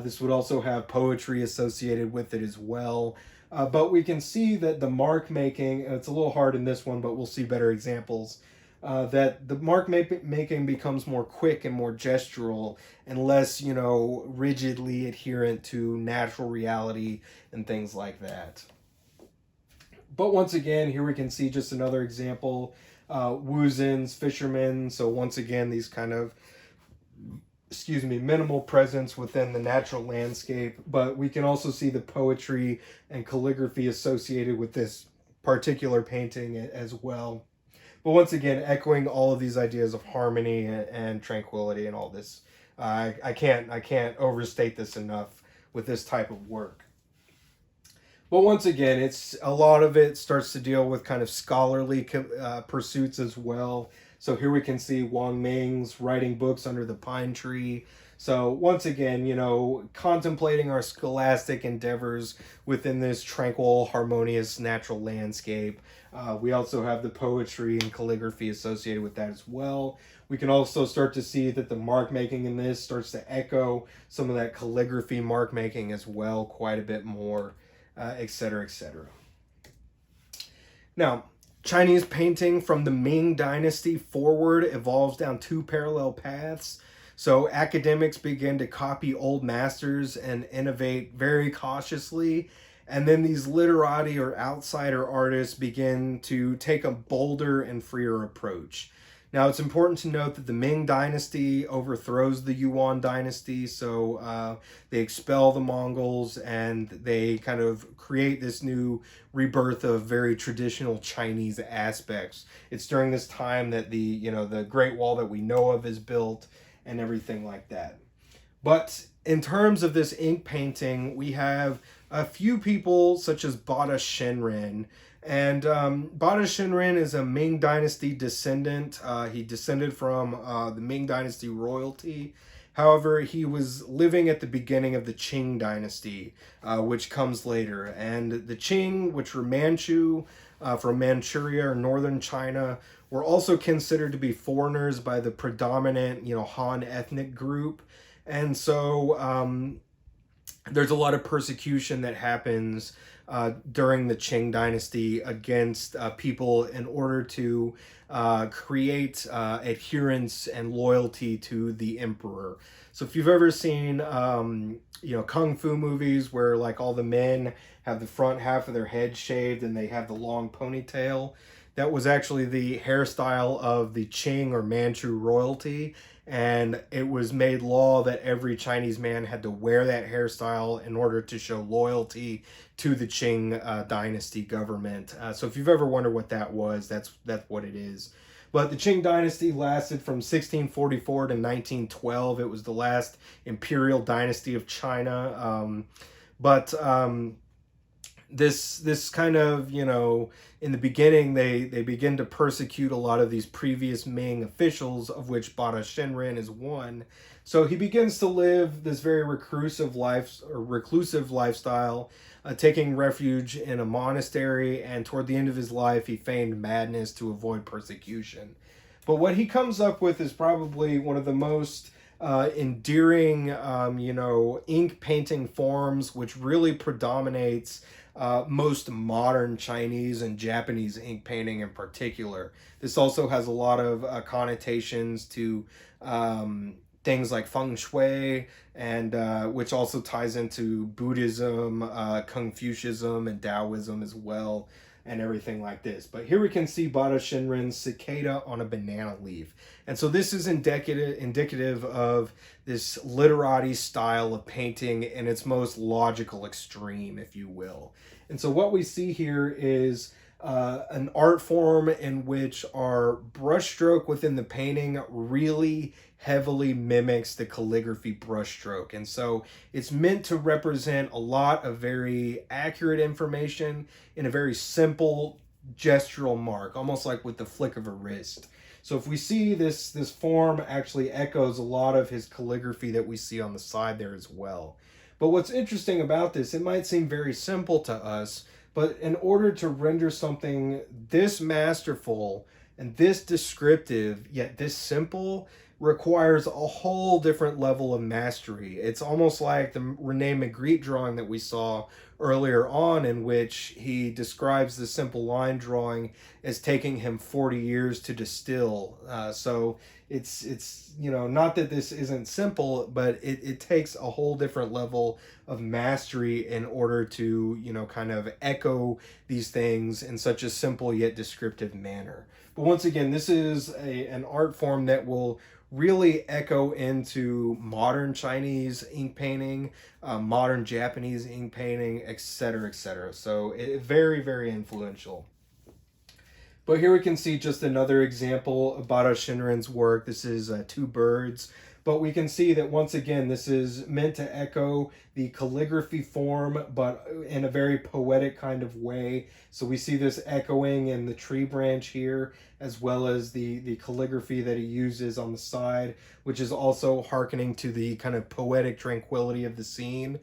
This would also have poetry associated with it as well. But we can see that the mark making, it's a little hard in this one, but we'll see better examples, that the mark making becomes more quick and more gestural and less, rigidly adherent to natural reality and things like that. But once again, here we can see just another example, Wu Zin's Fisherman. So once again, these kind of, minimal presence within the natural landscape. But we can also see the poetry and calligraphy associated with this particular painting as well. But once again, echoing all of these ideas of harmony and tranquility and all this. I can't overstate this enough with this type of work. But once again, it's a lot of it starts to deal with kind of scholarly pursuits as well. So here we can see Wang Ming's writing books under the pine tree. So once again, contemplating our scholastic endeavors within this tranquil, harmonious natural landscape. We also have the poetry and calligraphy associated with that as well. We can also start to see that the mark making in this starts to echo some of that calligraphy mark making as well, quite a bit more, etc., etc. Now, Chinese painting from the Ming Dynasty forward evolves down two parallel paths. So academics begin to copy old masters and innovate very cautiously. And then these literati or outsider artists begin to take a bolder and freer approach. Now, it's important to note that the Ming Dynasty overthrows the Yuan Dynasty, so they expel the Mongols and they kind of create this new rebirth of very traditional Chinese aspects. It's during this time that the Great Wall that we know of is built and everything like that. But in terms of this ink painting, we have a few people such as Bada Shenren. And Bada Shenren is a Ming Dynasty descendant. He descended from the Ming Dynasty royalty. However, he was living at the beginning of the Qing Dynasty, which comes later. And the Qing, which were Manchu from Manchuria or northern China, were also considered to be foreigners by the predominant, Han ethnic group. And so there's a lot of persecution that happens during the Qing Dynasty against people in order to create adherence and loyalty to the emperor. So if you've ever seen, kung fu movies where like all the men have the front half of their head shaved and they have the long ponytail, that was actually the hairstyle of the Qing or Manchu royalty. And it was made law that every Chinese man had to wear that hairstyle in order to show loyalty to the Qing dynasty government. So if you've ever wondered what that was, that's what it is. But the Qing dynasty lasted from 1644 to 1912. It was the last imperial dynasty of China. But this kind of, in the beginning they begin to persecute a lot of these previous Ming officials, of which Bada Shenren is one. So he begins to live this very reclusive lifestyle, taking refuge in a monastery, and toward the end of his life he feigned madness to avoid persecution. But what he comes up with is probably one of the most endearing, ink painting forms, which really predominates most modern Chinese and Japanese ink painting in particular. This also has a lot of connotations to things like feng shui, and which also ties into Buddhism, Confucianism, and Taoism as well, and everything like this. But here we can see Bada Shinren's cicada on a banana leaf. And so this is indicative of this literati style of painting in its most logical extreme, if you will. And so what we see here is an art form in which our brushstroke within the painting really heavily mimics the calligraphy brushstroke. And so it's meant to represent a lot of very accurate information in a very simple gestural mark, almost like with the flick of a wrist. So if we see this form actually echoes a lot of his calligraphy that we see on the side there as well. But what's interesting about this, it might seem very simple to us, but in order to render something this masterful and this descriptive, yet this simple, requires a whole different level of mastery. It's almost like the Rene Magritte drawing that we saw earlier on, in which he describes the simple line drawing as taking him 40 years to distill. So it's not that this isn't simple, but it takes a whole different level of mastery in order to kind of echo these things in such a simple yet descriptive manner. But once again, this is an art form that will really echo into modern Chinese ink painting, modern Japanese ink painting, etc., etc. So very, very influential. But here we can see just another example of Bada Shinren's work. This is two birds But we can see that once again, this is meant to echo the calligraphy form, but in a very poetic kind of way. So we see this echoing in the tree branch here, as well as the calligraphy that he uses on the side, which is also hearkening to the kind of poetic tranquility of the scene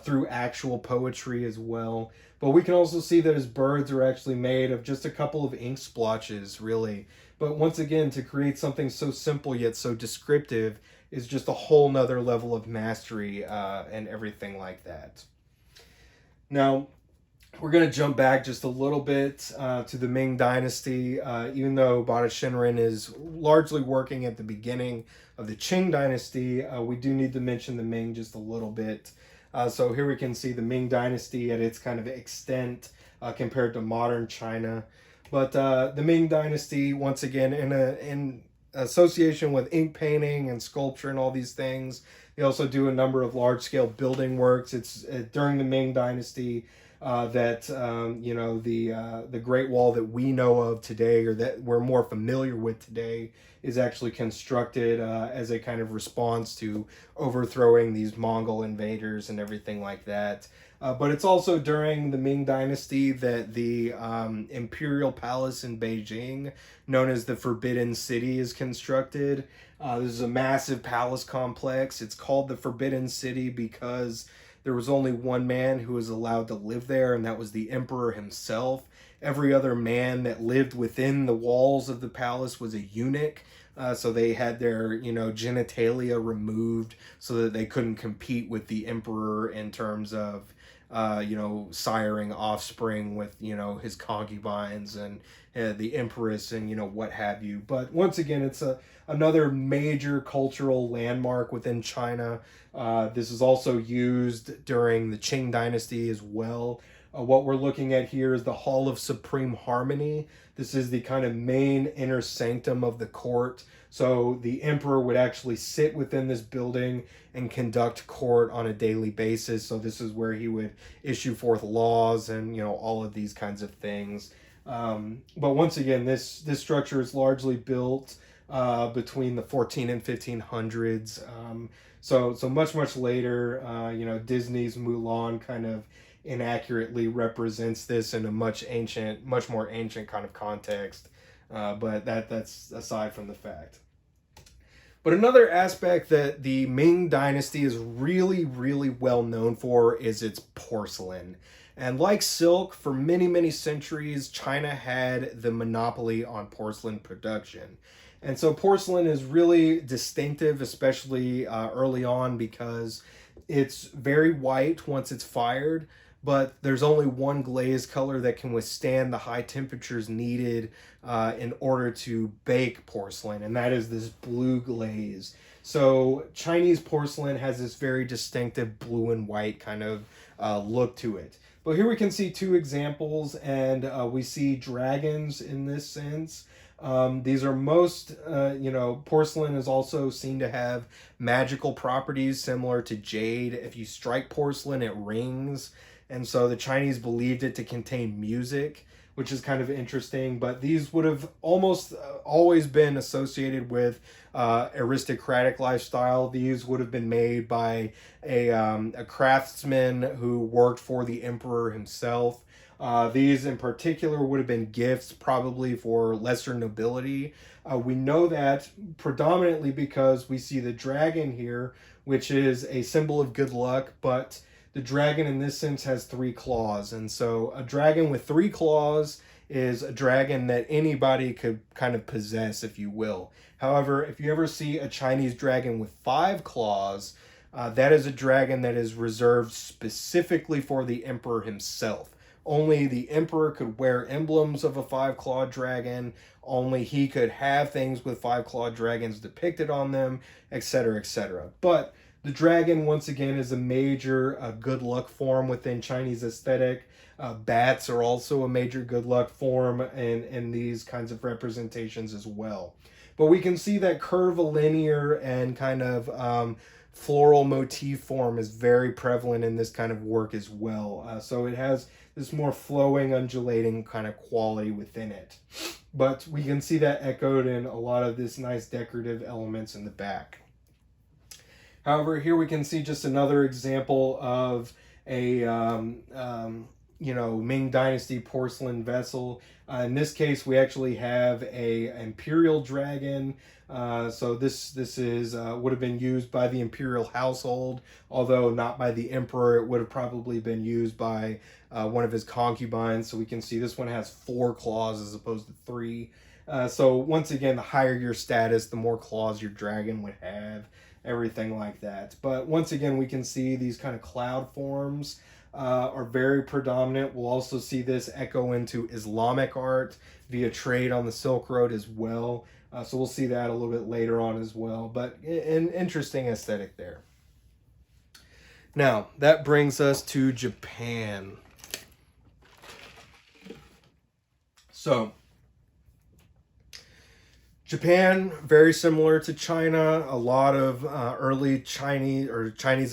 through actual poetry as well. But we can also see that his birds are actually made of just a couple of ink splotches, really. But once again, to create something so simple yet so descriptive is just a whole nother level of mastery and everything like that. Now, we're going to jump back just a little bit to the Ming Dynasty. Even though Bada Shinran is largely working at the beginning of the Qing Dynasty, we do need to mention the Ming just a little bit. So here we can see the Ming Dynasty at its kind of extent compared to modern China. But the Ming Dynasty, once again, in association with ink painting and sculpture and all these things, they also do a number of large-scale building works. It's during the Ming Dynasty that the Great Wall that we know of today, or that we're more familiar with today, is actually constructed as a kind of response to overthrowing these Mongol invaders and everything like that. But it's also during the Ming Dynasty that the imperial palace in Beijing, known as the Forbidden City, is constructed. This is a massive palace complex. It's called the Forbidden City because there was only one man who was allowed to live there, and that was the emperor himself. Every other man that lived within the walls of the palace was a eunuch. So they had their, genitalia removed so that they couldn't compete with the emperor in terms of, siring offspring with, his concubines and the empress and, what have you. But once again, it's another major cultural landmark within China. This is also used during the Qing Dynasty as well. What we're looking at here is the Hall of Supreme Harmony. This is the kind of main inner sanctum of the court. So the emperor would actually sit within this building and conduct court on a daily basis. So this is where he would issue forth laws and, all of these kinds of things. But once again, this structure is largely built between the 14 and 1500s. So much later, Disney's Mulan kind of inaccurately represents this in a much more ancient kind of context. But that's aside from the fact. But another aspect that the Ming Dynasty is really, really well known for is its porcelain. And like silk, for many, many centuries, China had the monopoly on porcelain production. And so porcelain is really distinctive, especially early on, because it's very white once it's fired, but there's only one glaze color that can withstand the high temperatures needed in order to bake porcelain, and that is this blue glaze. So Chinese porcelain has this very distinctive blue and white kind of look to it. But here we can see two examples, and we see dragons in this sense. These are porcelain is also seen to have magical properties similar to jade. If you strike porcelain, it rings. And so the Chinese believed it to contain music, which is kind of interesting. But these would have almost always been associated with aristocratic lifestyle. These would have been made by a craftsman who worked for the emperor himself. These in particular would have been gifts probably for lesser nobility. We know that predominantly because we see the dragon here, which is a symbol of good luck, but the dragon in this sense has 3 claws. And so a dragon with 3 claws is a dragon that anybody could kind of possess, if you will. However, if you ever see a Chinese dragon with 5 claws, that is a dragon that is reserved specifically for the emperor himself. Only the emperor could wear emblems of a 5-clawed dragon. Only he could have things with 5-clawed dragons depicted on them, etc., etc. But the dragon, once again, is a major good luck form within Chinese aesthetic. Bats are also a major good luck form in these kinds of representations as well. But we can see that curvilinear and kind of floral motif form is very prevalent in this kind of work as well. So it has this more flowing, undulating kind of quality within it. But we can see that echoed in a lot of this nice decorative elements in the back. However, here we can see just another example of a Ming Dynasty porcelain vessel. In this case, we actually have a imperial dragon. So this is would have been used by the imperial household, although not by the emperor. It would have probably been used by one of his concubines. So we can see this one has 4 claws as opposed to 3. So once again, the higher your status, the more claws your dragon would have, everything like that. But once again, we can see these kind of cloud forms are very predominant. We'll also see this echo into Islamic art via trade on the Silk Road as well. So we'll see that a little bit later on as well. But an interesting aesthetic there. Now, that brings us to Japan. So, Japan, very similar to China. A lot of early Chinese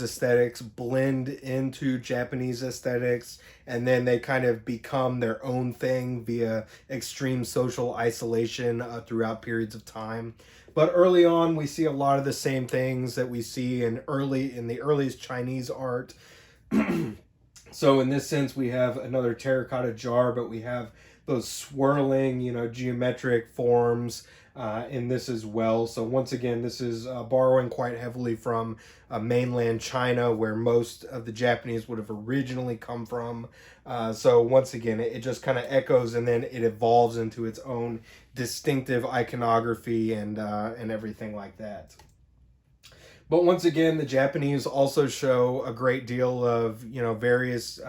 aesthetics blend into Japanese aesthetics, and then they kind of become their own thing via extreme social isolation throughout periods of time. But early on, we see a lot of the same things that we see in the earliest Chinese art. So in this sense, we have another terracotta jar, but we have those swirling, geometric forms in this as well. So once again, this is borrowing quite heavily from mainland China, where most of the Japanese would have originally come from. So once again, it just kind of echoes, and then it evolves into its own distinctive iconography and everything like that. But once again, the Japanese also show a great deal of, various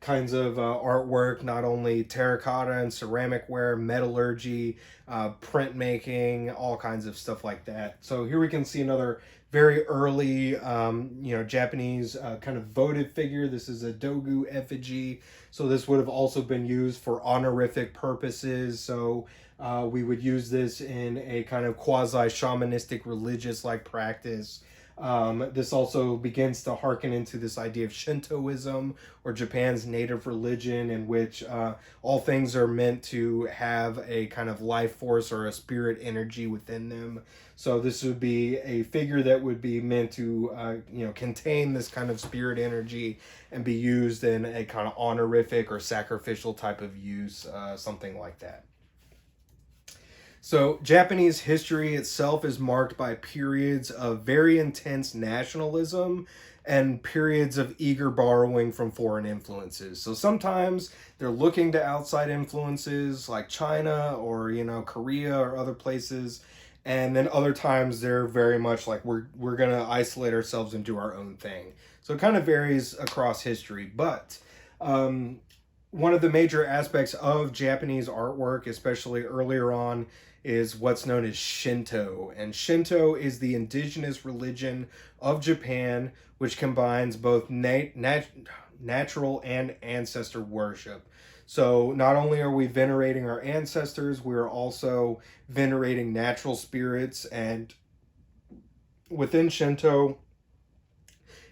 kinds of artwork, not only terracotta and ceramic ware, metallurgy, printmaking, all kinds of stuff like that. So here we can see another very early, Japanese kind of votive figure. This is a dogu effigy. So this would have also been used for honorific purposes. So we would use this in a kind of quasi-shamanistic religious-like practice. This also begins to hearken into this idea of Shintoism, or Japan's native religion, in which all things are meant to have a kind of life force or a spirit energy within them. So this would be a figure that would be meant to, contain this kind of spirit energy and be used in a kind of honorific or sacrificial type of use, something like that. So, Japanese history itself is marked by periods of very intense nationalism and periods of eager borrowing from foreign influences. So, sometimes they're looking to outside influences like China or, Korea or other places. And then other times they're very much like, we're going to isolate ourselves and do our own thing. So, it kind of varies across history. But one of the major aspects of Japanese artwork, especially earlier on, is what's known as Shinto. And Shinto is the indigenous religion of Japan, which combines both natural and ancestor worship. So not only are we venerating our ancestors, we're also venerating natural spirits. And within Shinto,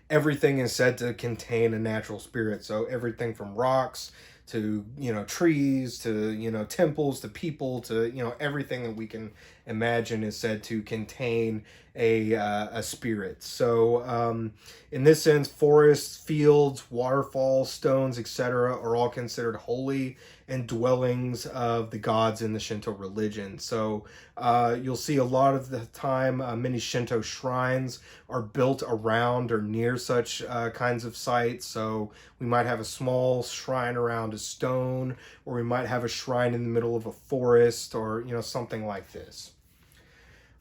everything is said to contain a natural spirit. So everything from rocks to, trees to, temples to people to, everything that we can imagine is said to contain a spirit. So in this sense, forests, fields, waterfalls, stones, etc. are all considered holy and dwellings of the gods in the Shinto religion. So you'll see a lot of the time many Shinto shrines are built around or near such kinds of sites. So we might have a small shrine around a stone, or we might have a shrine in the middle of a forest, or something like this.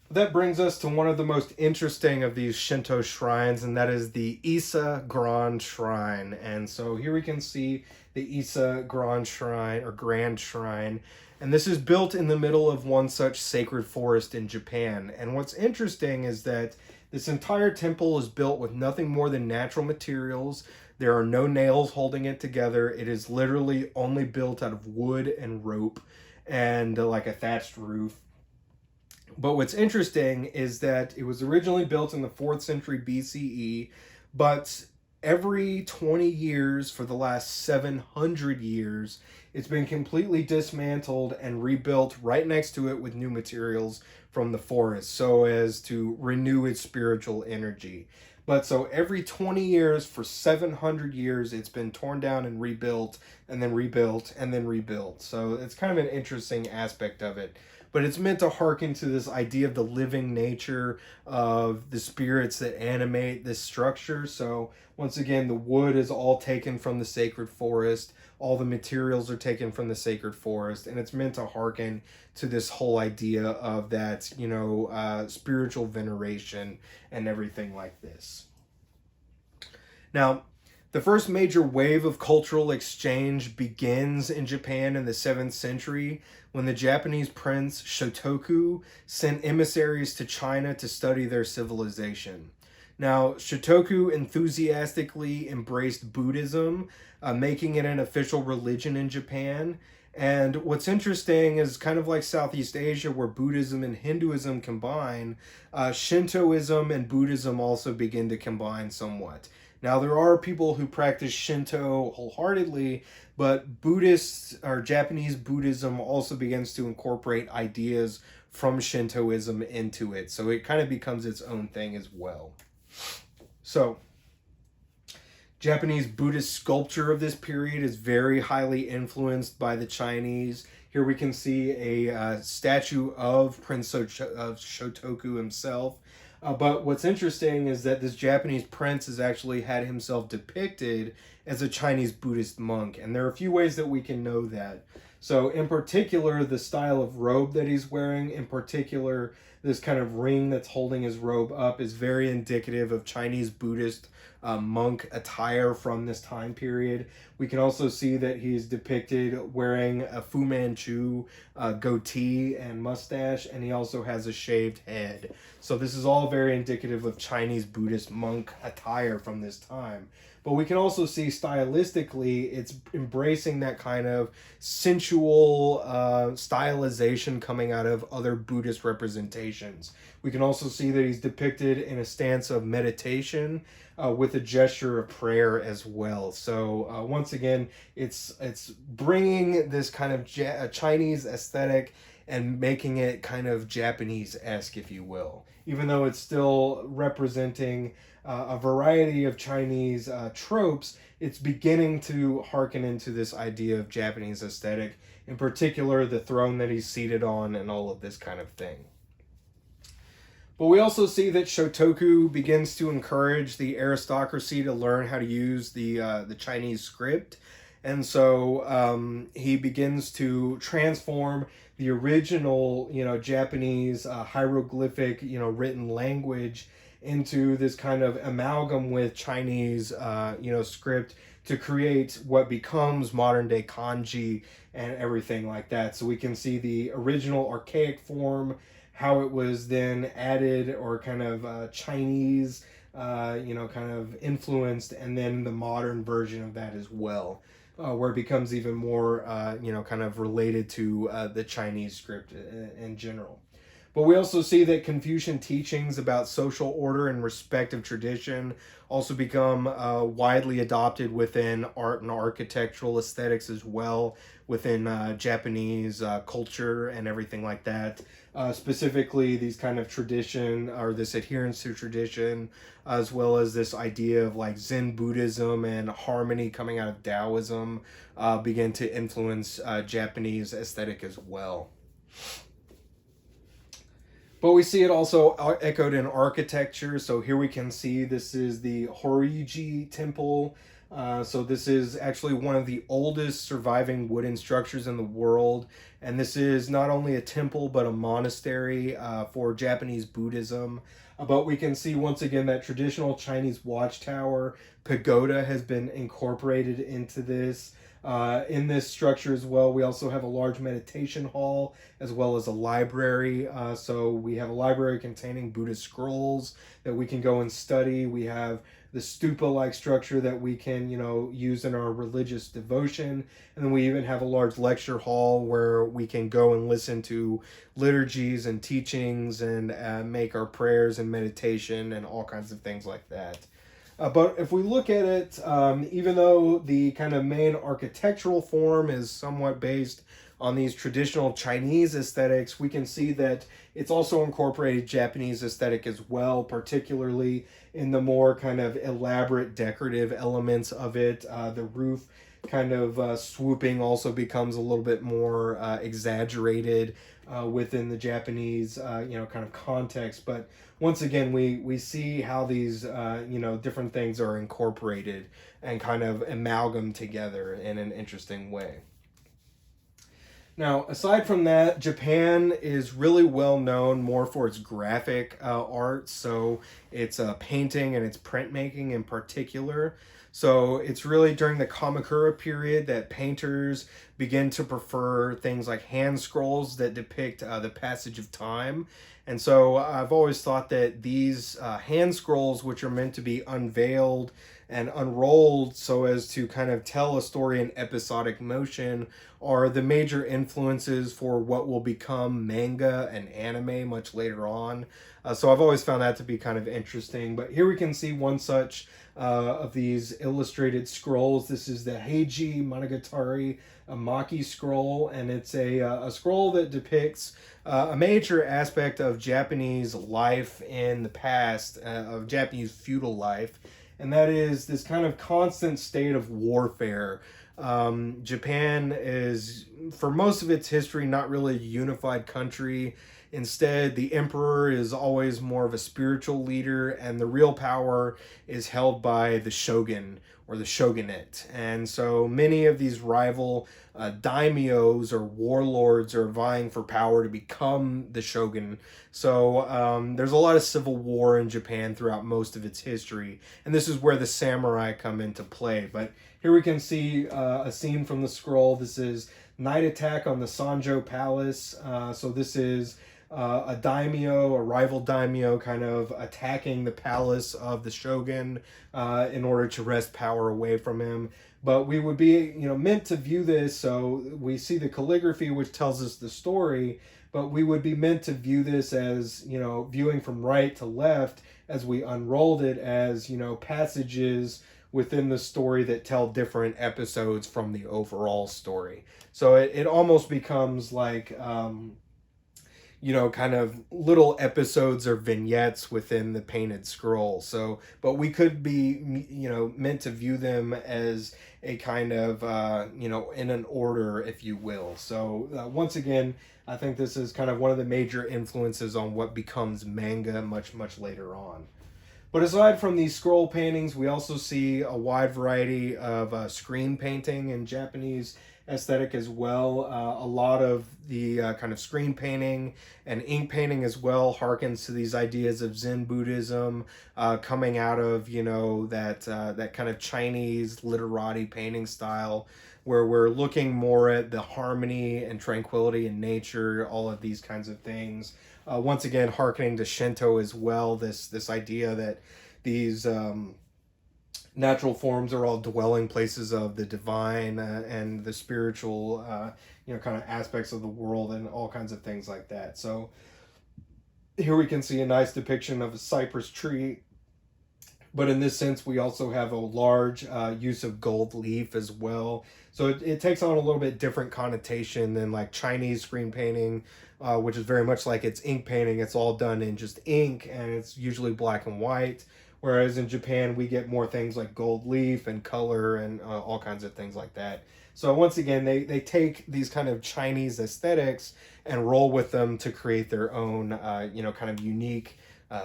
That brings us to one of the most interesting of these Shinto shrines, and that is the Ise Grand Shrine. And so here we can see the Ise Grand Shrine, or Grand Shrine, and this is built in the middle of one such sacred forest in Japan. And what's interesting is that this entire temple is built with nothing more than natural materials. There are no nails holding it together. It is literally only built out of wood and rope and like a thatched roof. But what's interesting is that it was originally built in the 4th century BCE, but every 20 years for the last 700 years, it's been completely dismantled and rebuilt right next to it with new materials from the forest so as to renew its spiritual energy. But so every 20 years for 700 years, it's been torn down and rebuilt, and then rebuilt, and then rebuilt. So it's kind of an interesting aspect of it. But it's meant to hearken to this idea of the living nature of the spirits that animate this structure. So once again, the wood is all taken from the sacred forest. All the materials are taken from the sacred forest, and it's meant to hearken to this whole idea of that, spiritual veneration and everything like this. Now, the first major wave of cultural exchange begins in Japan in the 7th century when the Japanese prince Shotoku sent emissaries to China to study their civilization. Now, Shotoku enthusiastically embraced Buddhism, making it an official religion in Japan. And what's interesting is kind of like Southeast Asia, where Buddhism and Hinduism combine, Shintoism and Buddhism also begin to combine somewhat. Now, there are people who practice Shinto wholeheartedly, but Buddhists or Japanese Buddhism also begins to incorporate ideas from Shintoism into it. So it kind of becomes its own thing as well. So, Japanese Buddhist sculpture of this period is very highly influenced by the Chinese. Here we can see a statue of Prince Shotoku himself. But what's interesting is that this Japanese prince has actually had himself depicted as a Chinese Buddhist monk. And there are a few ways that we can know that. So in particular, the style of robe that he's wearing, in particular, this kind of ring that's holding his robe up is very indicative of Chinese Buddhist monk attire from this time period. We can also see that he's depicted wearing a Fu Manchu goatee and mustache, and he also has a shaved head. So this is all very indicative of Chinese Buddhist monk attire from this time. But we can also see stylistically, it's embracing that kind of sensual stylization coming out of other Buddhist representations. We can also see that he's depicted in a stance of meditation with a gesture of prayer as well. So once again, it's bringing this kind of Chinese aesthetic and making it kind of Japanese-esque, if you will. Even though it's still representing a variety of Chinese tropes, it's beginning to hearken into this idea of Japanese aesthetic, in particular the throne that he's seated on and all of this kind of thing. But we also see that Shotoku begins to encourage the aristocracy to learn how to use the Chinese script. And so he begins to transform the original, Japanese hieroglyphic, written language into this kind of amalgam with Chinese, script to create what becomes modern day kanji and everything like that. So we can see the original archaic form, how it was then added or kind of Chinese, kind of influenced, and then the modern version of that as well. Where it becomes even more, kind of related to the Chinese script in general. But we also see that Confucian teachings about social order and respect of tradition also become widely adopted within art and architectural aesthetics as well, within Japanese culture and everything like that. Specifically, these kind of tradition or this adherence to tradition, as well as this idea of like Zen Buddhism and harmony coming out of Taoism, begin to influence Japanese aesthetic as well. But we see it also echoed in architecture. So here we can see this is the Horiji Temple. So this is actually one of the oldest surviving wooden structures in the world. And this is not only a temple, but a monastery for Japanese Buddhism. But we can see once again that traditional Chinese watchtower pagoda has been incorporated into this. In this structure as well, we also have a large meditation hall as well as a library. So we have a library containing Buddhist scrolls that we can go and study. We have the stupa-like structure that we can, use in our religious devotion. And then we even have a large lecture hall where we can go and listen to liturgies and teachings and make our prayers and meditation and all kinds of things like that. But if we look at it, even though the kind of main architectural form is somewhat based on these traditional Chinese aesthetics, we can see that it's also incorporated Japanese aesthetic as well, particularly in the more kind of elaborate decorative elements of it. The roof kind of swooping also becomes a little bit more exaggerated within the Japanese, kind of context. But once again, we see how these, different things are incorporated and kind of amalgam together in an interesting way. Now, aside from that, Japan is really well known more for its graphic art. So it's painting and its printmaking in particular. So it's really during the Kamakura period that painters begin to prefer things like hand scrolls that depict the passage of time. And so I've always thought that these hand scrolls, which are meant to be unveiled and unrolled so as to kind of tell a story in episodic motion, are the major influences for what will become manga and anime much later on. So I've always found that to be kind of interesting. But here we can see one such of these illustrated scrolls. This is the Heiji Monogatari Maki scroll, and it's a scroll that depicts a major aspect of Japanese life in the past, of Japanese feudal life, and that is this kind of constant state of warfare. Japan is, for most of its history, not really a unified country. Instead, the emperor is always more of a spiritual leader, and the real power is held by the shogun or the shogunate. And so many of these rival daimyos or warlords are vying for power to become the shogun. So there's a lot of civil war in Japan throughout most of its history, and this is where the samurai come into play. But here we can see a scene from the scroll. This is night attack on the Sanjo Palace. So this is a daimyo, a rival daimyo, kind of attacking the palace of the shogun in order to wrest power away from him. But we would be, meant to view this. So we see the calligraphy, which tells us the story, but we would be meant to view this as, viewing from right to left as we unrolled it as, passages within the story that tell different episodes from the overall story. So it almost becomes like, kind of little episodes or vignettes within the painted scroll. So, but we could be, meant to view them as a kind of, in an order, if you will. So, once again, I think this is kind of one of the major influences on what becomes manga much, much later on. But aside from these scroll paintings, we also see a wide variety of screen painting in Japanese aesthetic as well. A lot of the kind of screen painting and ink painting as well harkens to these ideas of Zen Buddhism, coming out of that kind of Chinese literati painting style, where we're looking more at the harmony and tranquility in nature, all of these kinds of things. Once again, hearkening to Shinto as well, this idea that these natural forms are all dwelling places of the divine and the spiritual, kind of aspects of the world and all kinds of things like that. So here we can see a nice depiction of a cypress tree, but in this sense, we also have a large use of gold leaf as well. So it takes on a little bit different connotation than like Chinese screen painting, which is very much like it's ink painting. It's all done in just ink, and it's usually black and white. Whereas in Japan, we get more things like gold leaf and color and all kinds of things like that. So once again, they take these kind of Chinese aesthetics and roll with them to create their own, kind of unique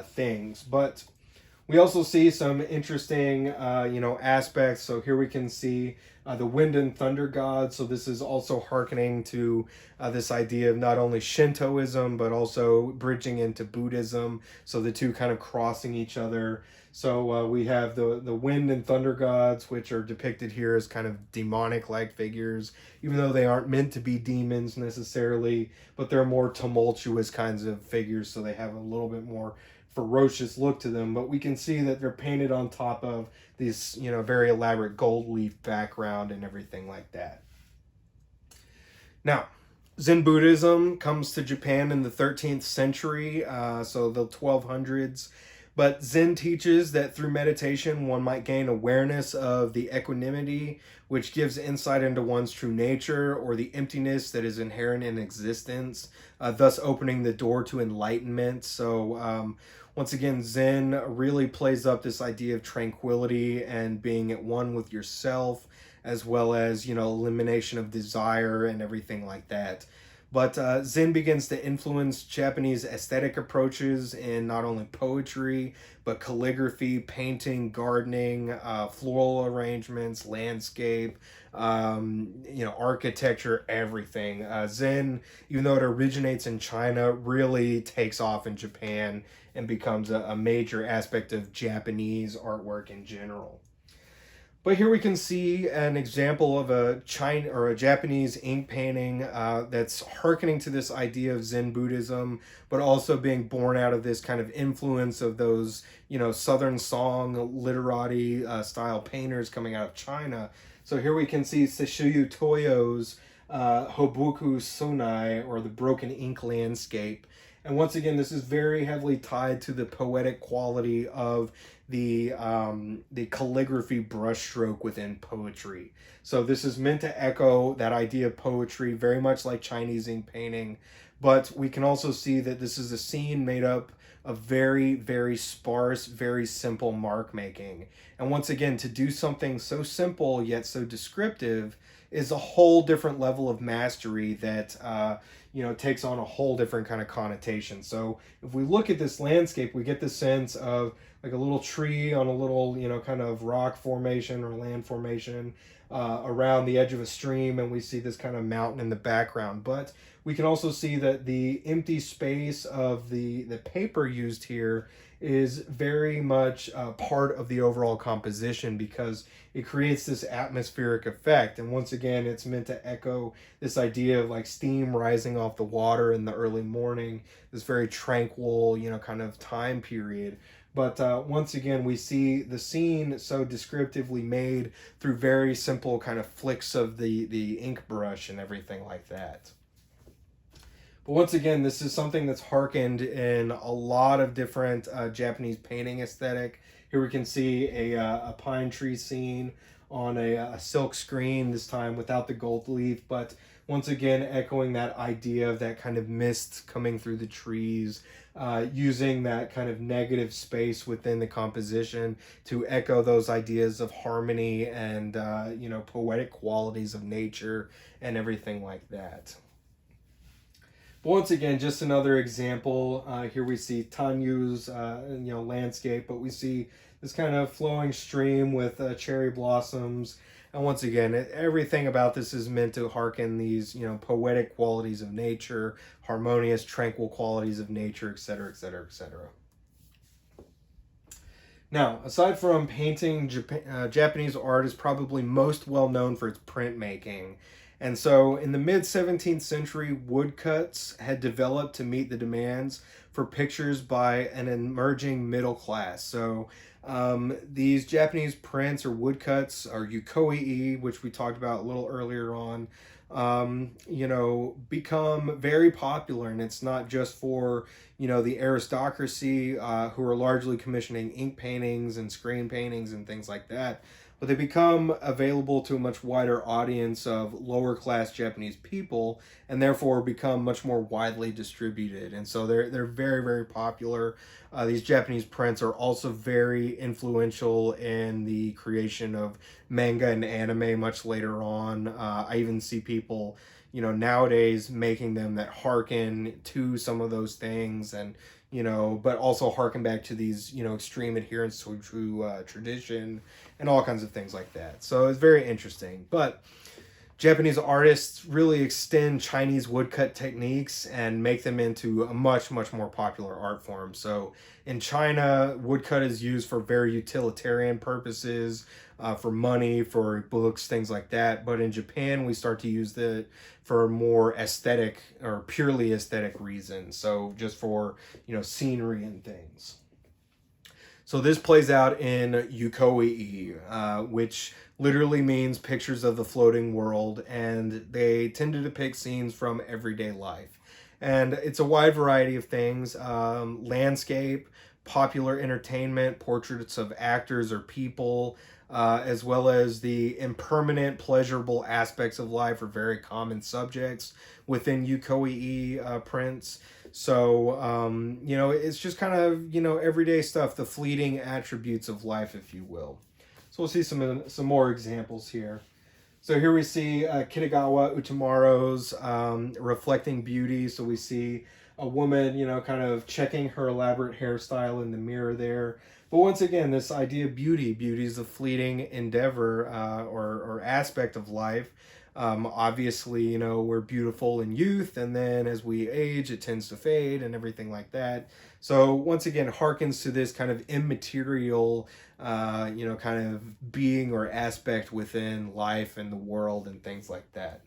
things. But we also see some interesting, aspects. So here we can see the wind and thunder god. So this is also hearkening to this idea of not only Shintoism, but also bridging into Buddhism. So the two kind of crossing each other. So we have the wind and thunder gods, which are depicted here as kind of demonic-like figures, even though they aren't meant to be demons necessarily, but they're more tumultuous kinds of figures, so they have a little bit more ferocious look to them. But we can see that they're painted on top of this, very elaborate gold leaf background and everything like that. Now, Zen Buddhism comes to Japan in the 13th century, so the 1200s. But Zen teaches that through meditation, one might gain awareness of the equanimity, which gives insight into one's true nature or the emptiness that is inherent in existence, thus opening the door to enlightenment. So, once again, Zen really plays up this idea of tranquility and being at one with yourself, as well as, elimination of desire and everything like that. But Zen begins to influence Japanese aesthetic approaches in not only poetry, but calligraphy, painting, gardening, floral arrangements, landscape, architecture, everything. Zen, even though it originates in China, really takes off in Japan and becomes a major aspect of Japanese artwork in general. But here we can see an example of a China or a Japanese ink painting that's hearkening to this idea of Zen Buddhism, but also being born out of this kind of influence of those, Southern song literati style painters coming out of China. So here we can see Sesshuyu Toyo's Hobuku Sunai, or the broken ink landscape. And once again, this is very heavily tied to the poetic quality of the calligraphy brushstroke within poetry. So this is meant to echo that idea of poetry, very much like Chinese ink painting. But we can also see that this is a scene made up of very, very sparse, very simple mark making. And once again, to do something so simple yet so descriptive is a whole different level of mastery that takes on a whole different kind of connotation. So if we look at this landscape, we get the sense of like a little tree on a little, kind of rock formation or land formation around the edge of a stream, and we see this kind of mountain in the background. But we can also see that the empty space of the paper used here is very much part of the overall composition, because it creates this atmospheric effect. And once again, it's meant to echo this idea of like steam rising off the water in the early morning, this very tranquil, kind of time period. But once again, we see the scene so descriptively made through very simple kind of flicks of the ink brush and everything like that. But once again, this is something that's harkened in a lot of different Japanese painting aesthetic. Here we can see a pine tree scene on a silk screen, this time without the gold leaf, but once again echoing that idea of that kind of mist coming through the trees, using that kind of negative space within the composition to echo those ideas of harmony and poetic qualities of nature and everything like that. But once again, just another example. Here we see Tanyu's landscape, but we see this kind of flowing stream with cherry blossoms. And once again, everything about this is meant to hearken these, poetic qualities of nature, harmonious, tranquil qualities of nature, etc., etc., etc. Now, aside from painting, Japanese art is probably most well known for its printmaking. And so, in the mid 17th century, woodcuts had developed to meet the demands for pictures by an emerging middle class. So, these Japanese prints or woodcuts, or yukoi, which we talked about a little earlier on, become very popular. And it's not just for, the aristocracy who are largely commissioning ink paintings and screen paintings and things like that, but they become available to a much wider audience of lower class Japanese people, and therefore become much more widely distributed. And so they're very, very popular. These Japanese prints are also very influential in the creation of manga and anime much later on. I even see people, nowadays making them that harken to some of those things, and but also harken back to these, extreme adherence to tradition and all kinds of things like that. So it's very interesting. But Japanese artists really extend Chinese woodcut techniques and make them into a much, much more popular art form. So in China, woodcut is used for very utilitarian purposes, for money, for books, things like that. But in Japan, we start to use it for more aesthetic or purely aesthetic reasons. So just for, scenery and things. So this plays out in yukoi, which literally means pictures of the floating world, and they tend to depict scenes from everyday life. And it's a wide variety of things: landscape, popular entertainment, portraits of actors or people, as well as the impermanent, pleasurable aspects of life are very common subjects within Yukoi prints. So, it's just kind of, everyday stuff, the fleeting attributes of life, if you will. So we'll see some more examples here. So here we see Kitagawa Utamaro's reflecting beauty. So we see a woman, kind of checking her elaborate hairstyle in the mirror there. But once again, this idea of beauty, beauty is a fleeting endeavor or aspect of life. Obviously, we're beautiful in youth, and then as we age, it tends to fade and everything like that. So once again, harkens to this kind of immaterial, kind of being or aspect within life and the world and things like that.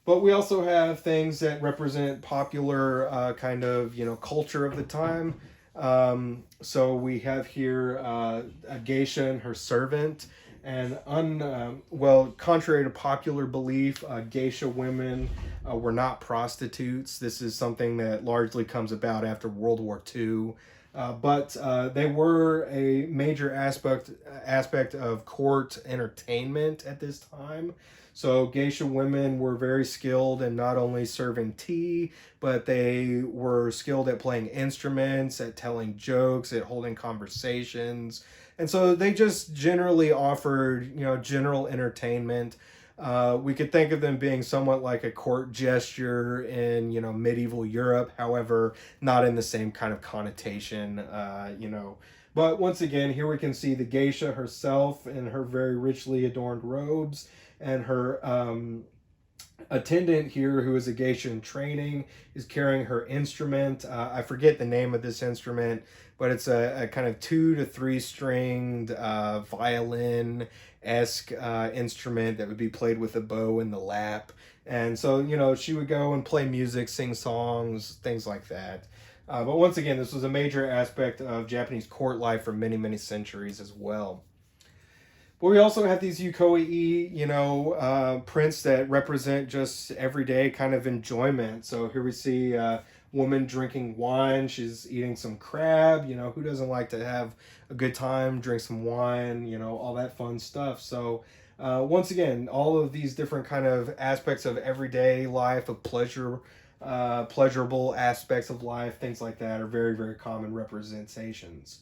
But we also have things that represent popular kind of, culture of the time. So we have here a geisha and her servant. And contrary to popular belief, geisha women were not prostitutes. This is something that largely comes about after World War II. But they were a major aspect of court entertainment at this time. So geisha women were very skilled in not only serving tea, but they were skilled at playing instruments, at telling jokes, at holding conversations. And so they just generally offered, general entertainment. We could think of them being somewhat like a court gesture in, medieval Europe, however, not in the same kind of connotation, But once again, here we can see the geisha herself in her very richly adorned robes, and her attendant here, who is a geisha in training, is carrying her instrument. I forget the name of this instrument, but it's a kind of 2 to 3 stringed violin-esque instrument that would be played with a bow in the lap. And so, she would go and play music, sing songs, things like that. But once again, this was a major aspect of Japanese court life for many, many centuries as well. But we also have these yukoi, prints that represent just everyday kind of enjoyment. So here we see a woman drinking wine. She's eating some crab. Who doesn't like to have a good time, drink some wine, all that fun stuff. So once again, all of these different kind of aspects of everyday life, of pleasurable aspects of life, things like that are very, very common representations.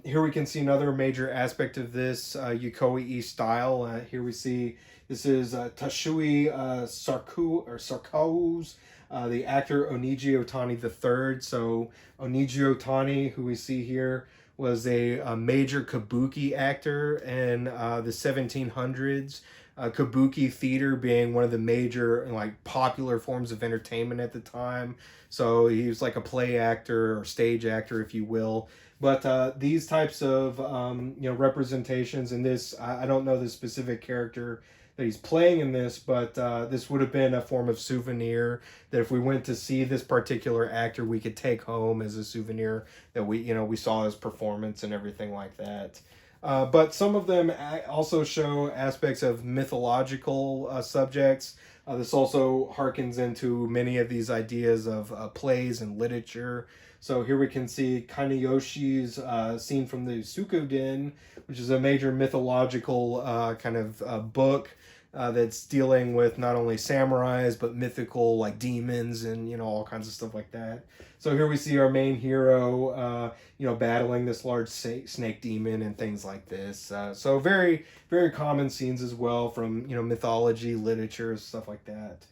Here we can see another major aspect of this Yukoi style. Here we see this is Tashui Sarkau's, the actor Oniji Otani III. So Oniji Otani, who we see here, was a major kabuki actor in the 1700s. Kabuki theater being one of the major popular forms of entertainment at the time. So he was like a play actor or stage actor, if you will. But these types of representations in this, I don't know the specific character that he's playing in this, but this would have been a form of souvenir that if we went to see this particular actor, we could take home as a souvenir that we saw his performance and everything like that. But some of them also show aspects of mythological subjects. This also harkens into many of these ideas of plays and literature. So here we can see Kaneyoshi's scene from the Sukoden, which is a major mythological kind of book that's dealing with not only samurais but mythical demons and all kinds of stuff like that. So here we see our main hero, battling this large snake demon and things like this. So very, very common scenes as well from mythology, literature, stuff like that.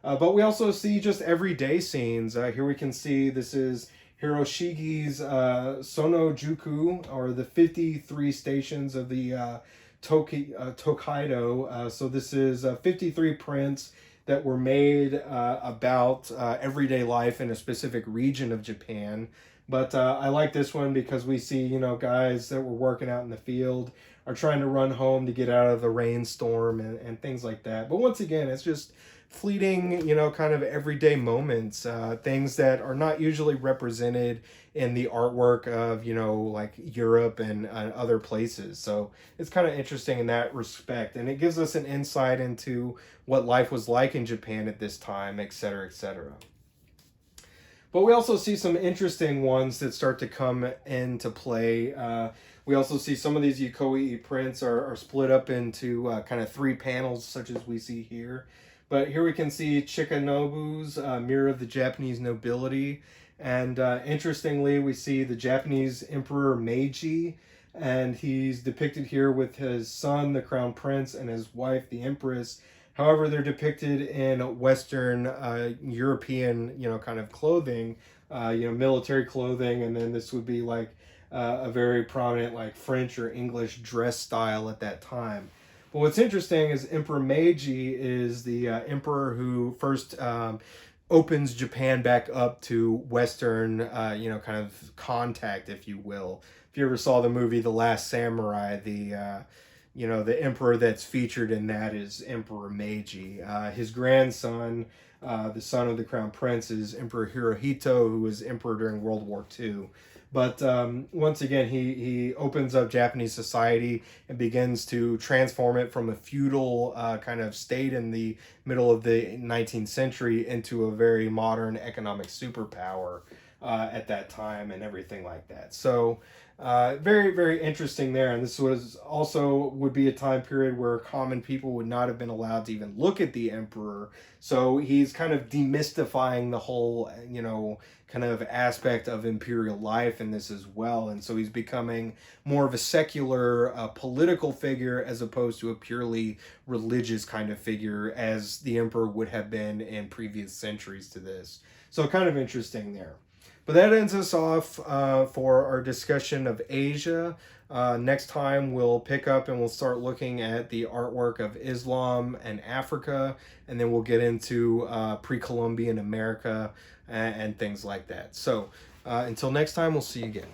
But we also see just everyday scenes. Here we can see this is Hiroshige's Sonojuku, or the 53 stations of the Tokaido. So this is 53 prints that were made about everyday life in a specific region of Japan. But I like this one because we see, guys that were working out in the field are trying to run home to get out of the rainstorm and things like that. But once again, it's just fleeting, kind of everyday moments, things that are not usually represented in the artwork of, Europe and other places. So it's kind of interesting in that respect. And it gives us an insight into what life was like in Japan at this time, et cetera, et cetera. But we also see some interesting ones that start to come into play. We also see some of these Yokoi prints are split up into kind of three panels, such as we see here. But here we can see Chikanobu's Mirror of the Japanese Nobility. And interestingly, we see the Japanese Emperor Meiji, and he's depicted here with his son, the Crown Prince, and his wife, the Empress. However, they're depicted in Western European, kind of clothing, military clothing, and then this would be like a very prominent like French or English dress style at that time. But what's interesting is Emperor Meiji is the emperor who first opens Japan back up to Western, kind of contact, if you will. If you ever saw the movie The Last Samurai, the emperor that's featured in that is Emperor Meiji. His grandson, the son of the crown prince, is Emperor Hirohito, who was emperor during World War II. But once again, he opens up Japanese society and begins to transform it from a feudal kind of state in the middle of the 19th century into a very modern economic superpower at that time and everything like that. So very, very interesting there. And this was also would be a time period where common people would not have been allowed to even look at the emperor. So he's kind of demystifying the whole, kind of aspect of imperial life in this as well. And so he's becoming more of a secular political figure as opposed to a purely religious kind of figure as the emperor would have been in previous centuries to this. So kind of interesting there. But that ends us off for our discussion of Asia. Next time we'll pick up and we'll start looking at the artwork of Islam and Africa, and then we'll get into pre-Columbian America and things like that. So until next time, we'll see you again.